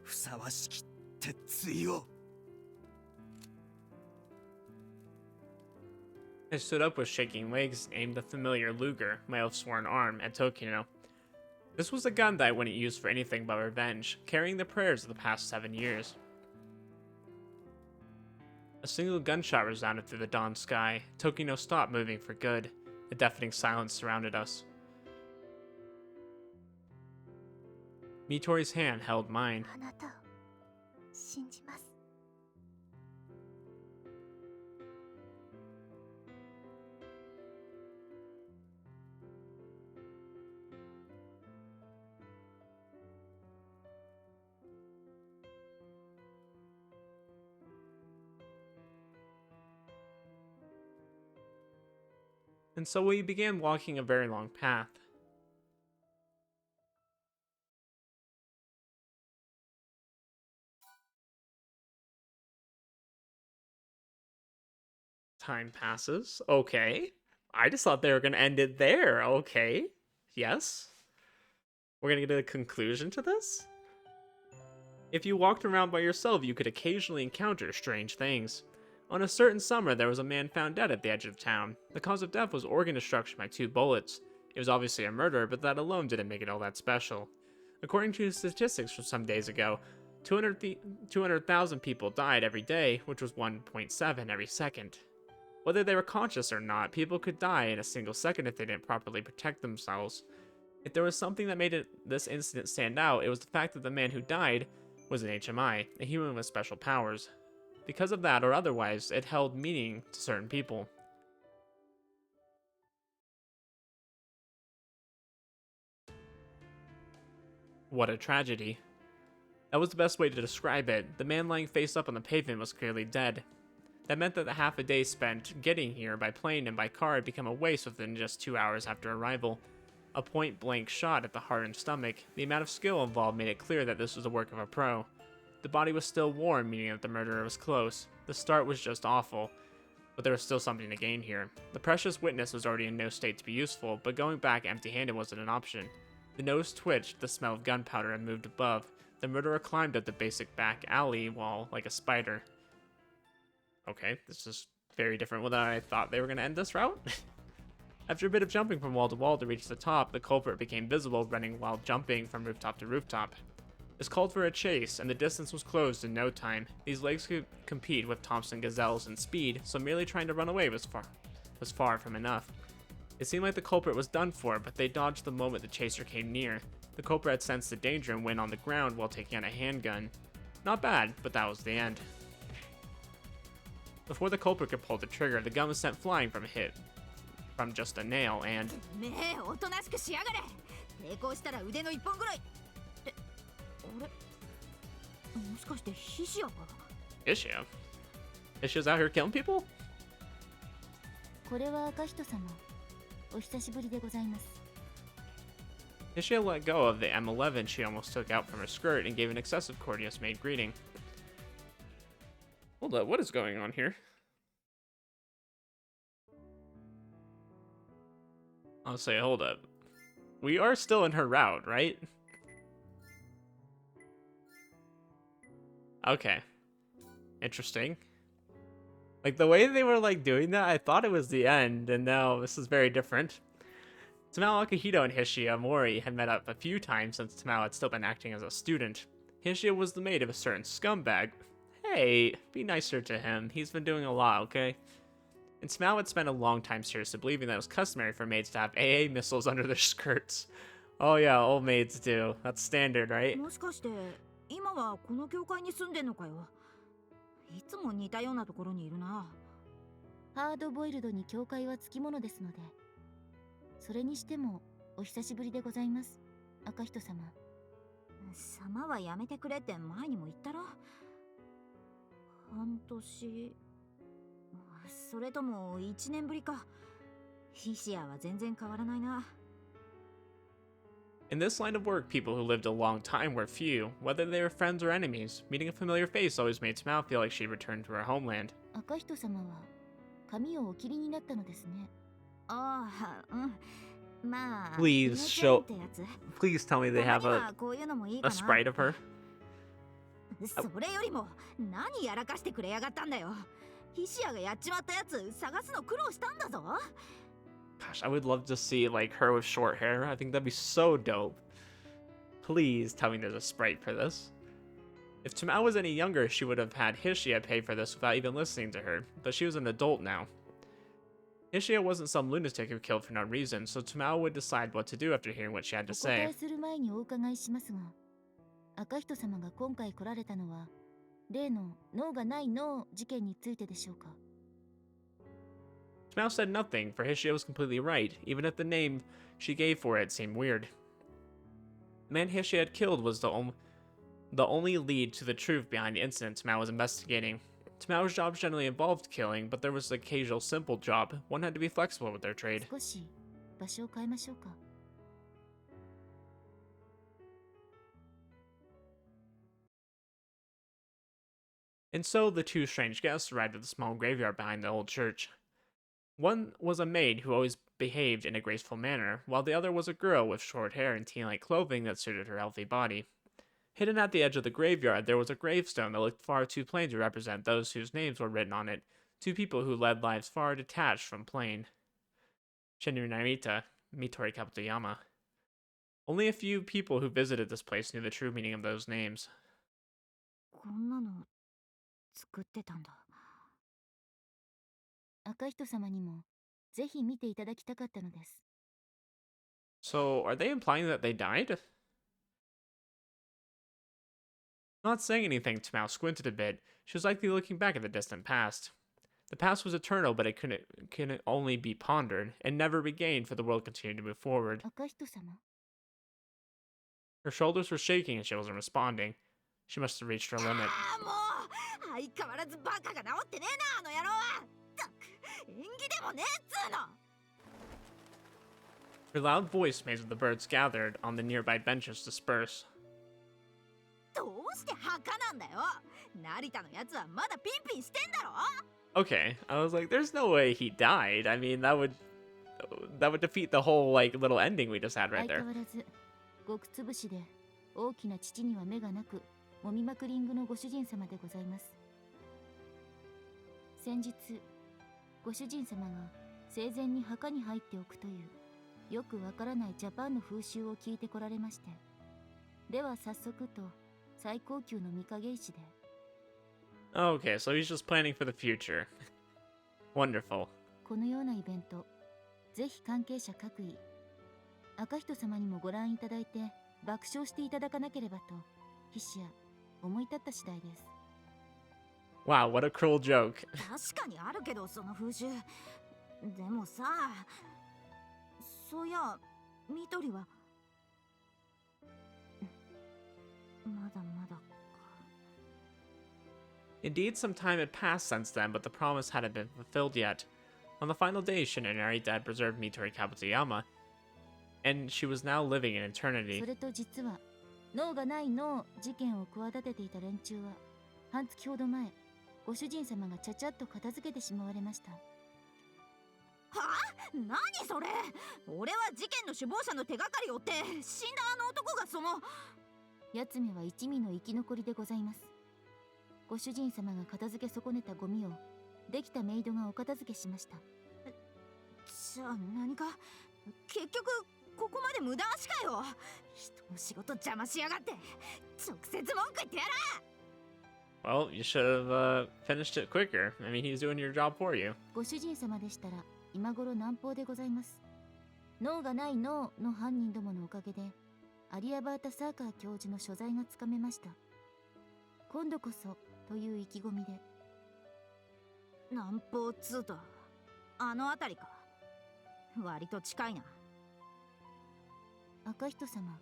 Speaker 2: ふさわしき鉄槌を。
Speaker 1: I stood up with shaking legs and aimed the familiar Luger, my oath-sworn arm, at Tokino. This was a gun that I wouldn't use for anything but revenge, carrying the prayers of the past 7 years. A single gunshot resounded through the dawn sky. Tokino stopped moving for good. A deafening silence surrounded us. Mitori's hand held mine.
Speaker 4: あなたを信じます。
Speaker 1: And so we began walking a very long path. Time passes. Okay. I just thought they were going to end it there. Okay. Yes. We're going to get a conclusion to this? If you walked around by yourself, you could occasionally encounter strange things. On a certain summer, there was a man found dead at the edge of town. The cause of death was organ destruction by 2 bullets. It was obviously a murder, but that alone didn't make it all that special. According to statistics from some days ago, 200,000 people died every day, which was 1.7 every second. Whether they were conscious or not, people could die in a single second if they didn't properly protect themselves. If there was something that made this incident stand out, it was the fact that the man who died was an HMI, a human with special powers. Because of that or otherwise, it held meaning to certain people. What a tragedy. That was the best way to describe it. The man lying face up on the pavement was clearly dead. That meant that the half a day spent getting here by plane and by car had become a waste within just 2 hours after arrival. A point-blank shot at the heart and stomach, the amount of skill involved made it clear that this was the work of a pro. The body was still warm, meaning that the murderer was close. The start was just awful, but there was still something to gain here. The precious witness was already in no state to be useful, but going back empty-handed wasn't an option. The nose twitched, the smell of gunpowder had moved above. The murderer climbed up the basic back alley wall like a spider. Okay, this is very different than I thought they were going to end this route. After a bit of jumping from wall to wall to reach the top, the culprit became visible running while jumping from rooftop to rooftop. This called for a chase, and the distance was closed in no time. These legs could compete with Thompson Gazelles in speed, so merely trying to run away was far from enough. It seemed like the culprit was done for, but they dodged the moment the chaser came near. The culprit had sensed the danger and went on the ground while taking out a handgun. Not bad, but that was the end. Before the culprit could pull the trigger, the gun was sent flying from a hit from just a nail, and
Speaker 4: ねえ、おとなしくしやがれ。抵抗したら腕の一本ぐらい。ってあれ、もしかしてヒシアか。
Speaker 1: Ishia. Ishia's out here killing people?
Speaker 4: これは赤人様。お久しぶりでございます。
Speaker 1: Ishia let go of the M11 she almost took out from her skirt and gave an excessive courteous maid greeting. Hold up, what is going on here? I'll say, hold up. We are still in her route, right? Okay. Interesting. Like, the way they were, like, doing that, I thought it was the end, and now this is very different. Tamao Akihito and Hishia Mori had met up a few times since Tamao had still been acting as a student. Hishia was the maid of a certain scumbag. Hey, be nicer to him. He's been doing a lot, okay? And Tamao had spent a long time seriously believing that it was customary for maids to have AA missiles under their skirts. Oh yeah, old maids do. That's standard, right?
Speaker 4: もしかして今はこの教会に住んでんのかよ。いつも似たようなところにいるな。ハードボイルドに教会はつきものですので。それにしてもお久しぶりでございます、赤人様。様はやめてくれって前にも言ったろ。半年。それとも1年ぶりか。ヒシアは全然変わらないな。
Speaker 1: In this line of work, people who lived a long time were few, whether they were friends or enemies. Meeting a familiar face always made Tamao feel like she'd returned to her homeland.
Speaker 4: 赤人様は髪をお切りになったのですね。ああ、うん。まあ、
Speaker 1: Please show. Please tell me they have a sprite of her.
Speaker 4: それよりも何やらかしてくれやがったんだよ。ヒシアがやっちまったやつ探すの苦労したんだぞ。
Speaker 1: Gosh, I would love to see like her with short hair. I think that'd be so dope. Please tell me there's a sprite for this. If Tamao was any younger, she would have had Hishia pay for this without even listening to her, but she was an adult now. Hishia wasn't some lunatic who killed for no reason, so Tamao would decide what to do after hearing what she had to say.
Speaker 4: する前にお伺いしますが、赤人様が今回来られたのは例の脳がない脳事件についてでしょうか。
Speaker 1: Tamao said nothing, for Hishia was completely right, even if the name she gave for it seemed weird. The man Hishia had killed was the only lead to the truth behind the incident Tamao was investigating. Tamao's jobs generally involved killing, but there was the occasional simple job. One had to be flexible with their trade.
Speaker 4: 少し場所を変えましょうか。
Speaker 1: And so the two strange guests arrived at the small graveyard behind the old church. One was a maid who always behaved in a graceful manner, while the other was a girl with short hair and teen-like clothing that suited her healthy body. Hidden at the edge of the graveyard, there was a gravestone that looked far too plain to represent those whose names were written on it, two people who led lives far detached from plain. Shinru Narita, Mitori Kabutoyama. Only a few people who visited this place knew the true meaning of those names.
Speaker 4: こんなの作ってたんだ。赤人様にもぜひ見ていただきたかったのです。
Speaker 1: So, are they implying that they died? Not saying anything, Tamao squinted a bit. She was likely looking back at the distant past. The past was eternal, but it couldn't only be pondered, and never regained, for the world continued to move forward.
Speaker 4: 赤人様。
Speaker 1: Her shoulders were shaking and she wasn't responding. She must have reached her limit.
Speaker 4: もう相変わらずバカが治ってねえな、あの野郎は。演技でもねえっつうの。
Speaker 1: Her loud voice made the birds gathered on the nearby benches disperse.
Speaker 4: どうして墓なんだよ。成田のやつはまだピンピンしてんだろ。
Speaker 1: Okay, I was like, there's no way he died. I mean, that would defeat the whole like little ending we just had right there.
Speaker 4: 相変わらず極つぶしで大きな父には目がなくもみまくりんぐのご主人様でございます。先日ご主人様が生前に墓に入っておくというよくわからないジャパンの風習を聞いてこられまして、では早速と最高級の御影石で。
Speaker 1: Okay, so he's just planning for the future. Wonderful.
Speaker 4: このようなイベント、ぜひ関係者各位、赤人様にもご覧いただいて爆笑していただかなければと、ヒシア思い立った次第です。
Speaker 1: Wow, what a cruel joke.
Speaker 4: 確かにあるけどその風習。でもさ、そういやミトリはまだまだか。
Speaker 1: Indeed, some time had passed since then, but the promise hadn't been fulfilled yet. On the final day, Shin and Narita had preserved Mitori Kabutayama, and she was now living in eternity.
Speaker 4: それと実は脳がない脳事件を企てていた連中は半月ほど前ご主人様がちゃちゃっと片付けてしまわれました。はあ？何それ？俺は事件の首謀者の手がかりを追って死んだあの男がその奴めは一味の生き残りでございます。ご主人様が片付け損ねたゴミをできたメイドがお片付けしました。じゃあ何か結局ここまで無駄足かよ。人の仕事邪魔しやがって直接文句言ってやる。
Speaker 1: Well, you should have finished it quicker. I mean, he's doing your job for you.
Speaker 4: ご主人様でしたら今頃南方でございます。脳がない脳の犯人どものおかげでアリアバータ・サーカー教授の所在がつかめました。今度こそという意気込みで。南方っつうとあの辺りか。割と近いな。赤人様、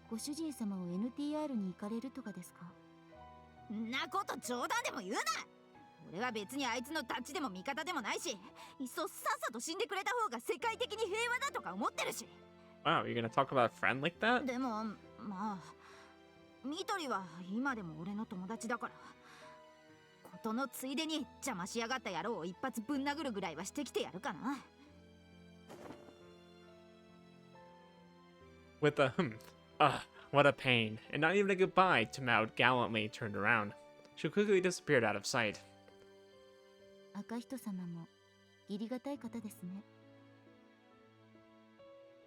Speaker 4: ご主人様を NTR に行かれるとかですか？んなこと冗談でも言うな。俺は別にあいつのタッチでも味方でもないし、いっそさっさと死んでくれた方が世界的に平和だとか思ってるし。
Speaker 1: Wow, you're gonna talk about a friend like that?
Speaker 4: でもまあミトリは今でも俺の友達だから、ことのついでに邪魔しやがった野郎を一発ぶん殴るぐらいはしてきてやるかな。
Speaker 1: With a humph. Ugh, what a pain. And not even a goodbye, Tamao gallantly turned around. She quickly disappeared out of sight.
Speaker 4: 赤人様も義理がたい方ですね。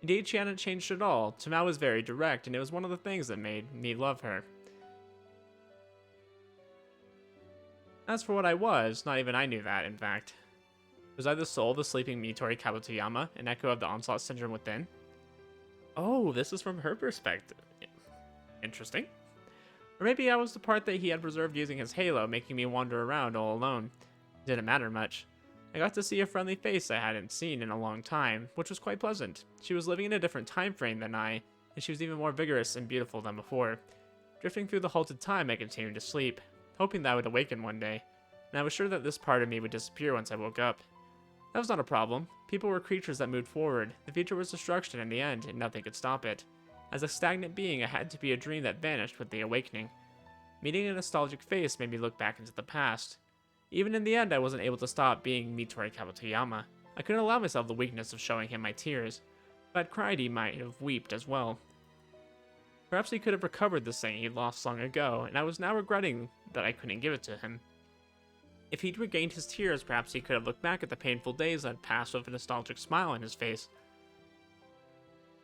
Speaker 1: Indeed, she hadn't changed at all. Tamao was very direct, and it was one of the things that made me love her. As for what I was, not even I knew that, in fact. Was I the soul of the sleeping Mitori Kabutayama, an echo of the onslaught syndrome within? Oh, this is from her perspective. Interesting. Or maybe I was the part that he had preserved using his halo, making me wander around all alone. Didn't matter much. I got to see a friendly face I hadn't seen in a long time, which was quite pleasant. She was living in a different time frame than I, and she was even more vigorous and beautiful than before. Drifting through the halted time, I continued to sleep, hoping that I would awaken one day, and I was sure that this part of me would disappear once I woke up. That was not a problem. People were creatures that moved forward. The future was destruction in the end, and nothing could stop it. As a stagnant being, I had to be a dream that vanished with the awakening. Meeting a nostalgic face made me look back into the past. Even in the end, I wasn't able to stop being Mitori Kabutayama. I couldn't allow myself the weakness of showing him my tears. If I'd cried, he might have wept as well. Perhaps he could have recovered the thing he'd lost long ago, and I was now regretting that I couldn't give it to him. If he'd regained his tears, perhaps he could have looked back at the painful days that had passed with a nostalgic smile on his face.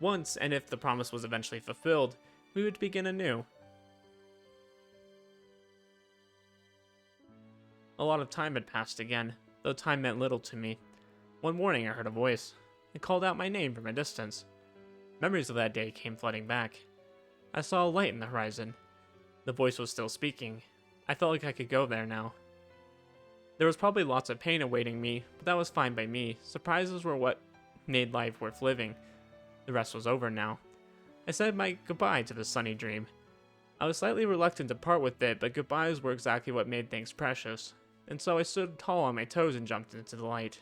Speaker 1: Once, and if the promise was eventually fulfilled, we would begin anew. A lot of time had passed again, though time meant little to me. One morning I heard a voice. It called out my name from a distance. Memories of that day came flooding back. I saw a light in the horizon. The voice was still speaking. I felt like I could go there now. There was probably lots of pain awaiting me, but that was fine by me. Surprises were what made life worth living. The rest was over now. I said my goodbye to the sunny dream. I was slightly reluctant to part with it, but goodbyes were exactly what made things precious. And so I stood tall on my toes and jumped into the light.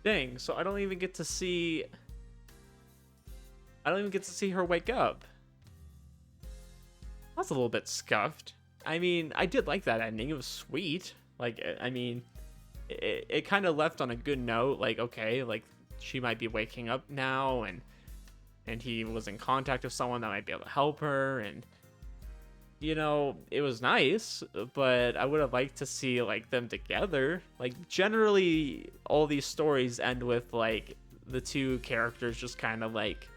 Speaker 1: Dang, so I don't even get to see her wake up. That's a little bit scuffed. I mean, I did like that ending. It was sweet. Like, I mean, it kind of left on a good note. Like, okay, like she might be waking up now, and he was in contact with someone that might be able to help her, and you know, it was nice, but I would have liked to see like them together. Like generally all these stories end with like the two characters just kind of like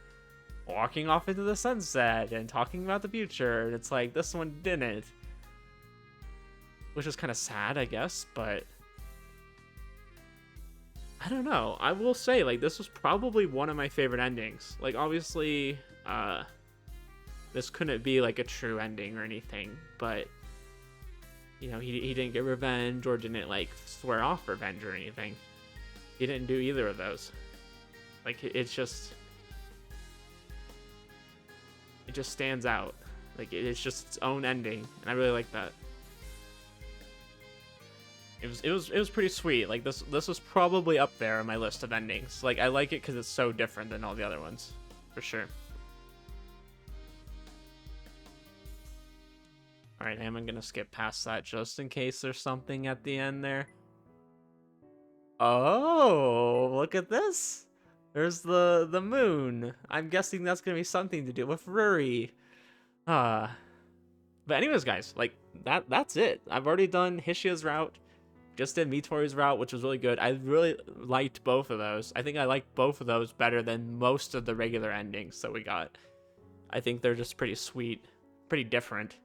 Speaker 1: walking off into the sunset and talking about the future. And it's like this one didn't. Which is kind of sad, I guess, but I don't know. I will say, like, this was probably one of my favorite endings. Like, obviously, this couldn't be, like, a true ending or anything, but, you know, he didn't get revenge or didn't, like, swear off revenge or anything. He didn't do either of those. Like, it just stands out. Like, it's just its own ending, and I really like that. It was pretty sweet. Like this was probably up there on my list of endings. Like I like it because it's so different than all the other ones, for sure. All right, I'm gonna skip past that just in case there's something at the end there. Oh, look at this. There's the moon. I'm guessing that's gonna be something to do with Ruri. But anyways, guys, like that's it. I've already done Hishia's route. Just did Mitori's route, which was really good. I really liked both of those. I think I liked both of those better than most of the regular endings that we got. I think they're just pretty sweet, pretty different.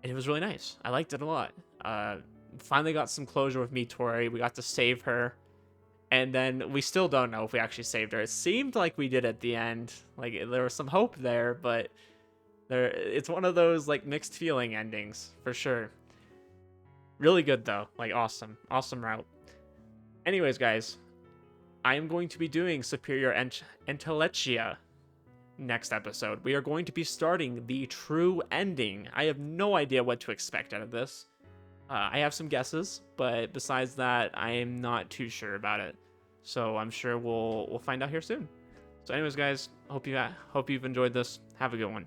Speaker 1: And it was really nice. I liked it a lot. Finally got some closure with Mitori. We got to save her. And then we still don't know if we actually saved her. It seemed like we did at the end. Like there was some hope there, but it's one of those like mixed feeling endings for sure. Really good though, like awesome route. Anyways, guys, I am going to be doing Superior Intellectia next episode. We are going to be starting the true ending. I have no idea what to expect out of this. I have some guesses, but besides that, I am not too sure about it. So I'm sure we'll find out here soon. So anyways, guys, hope you've enjoyed this. Have a good one.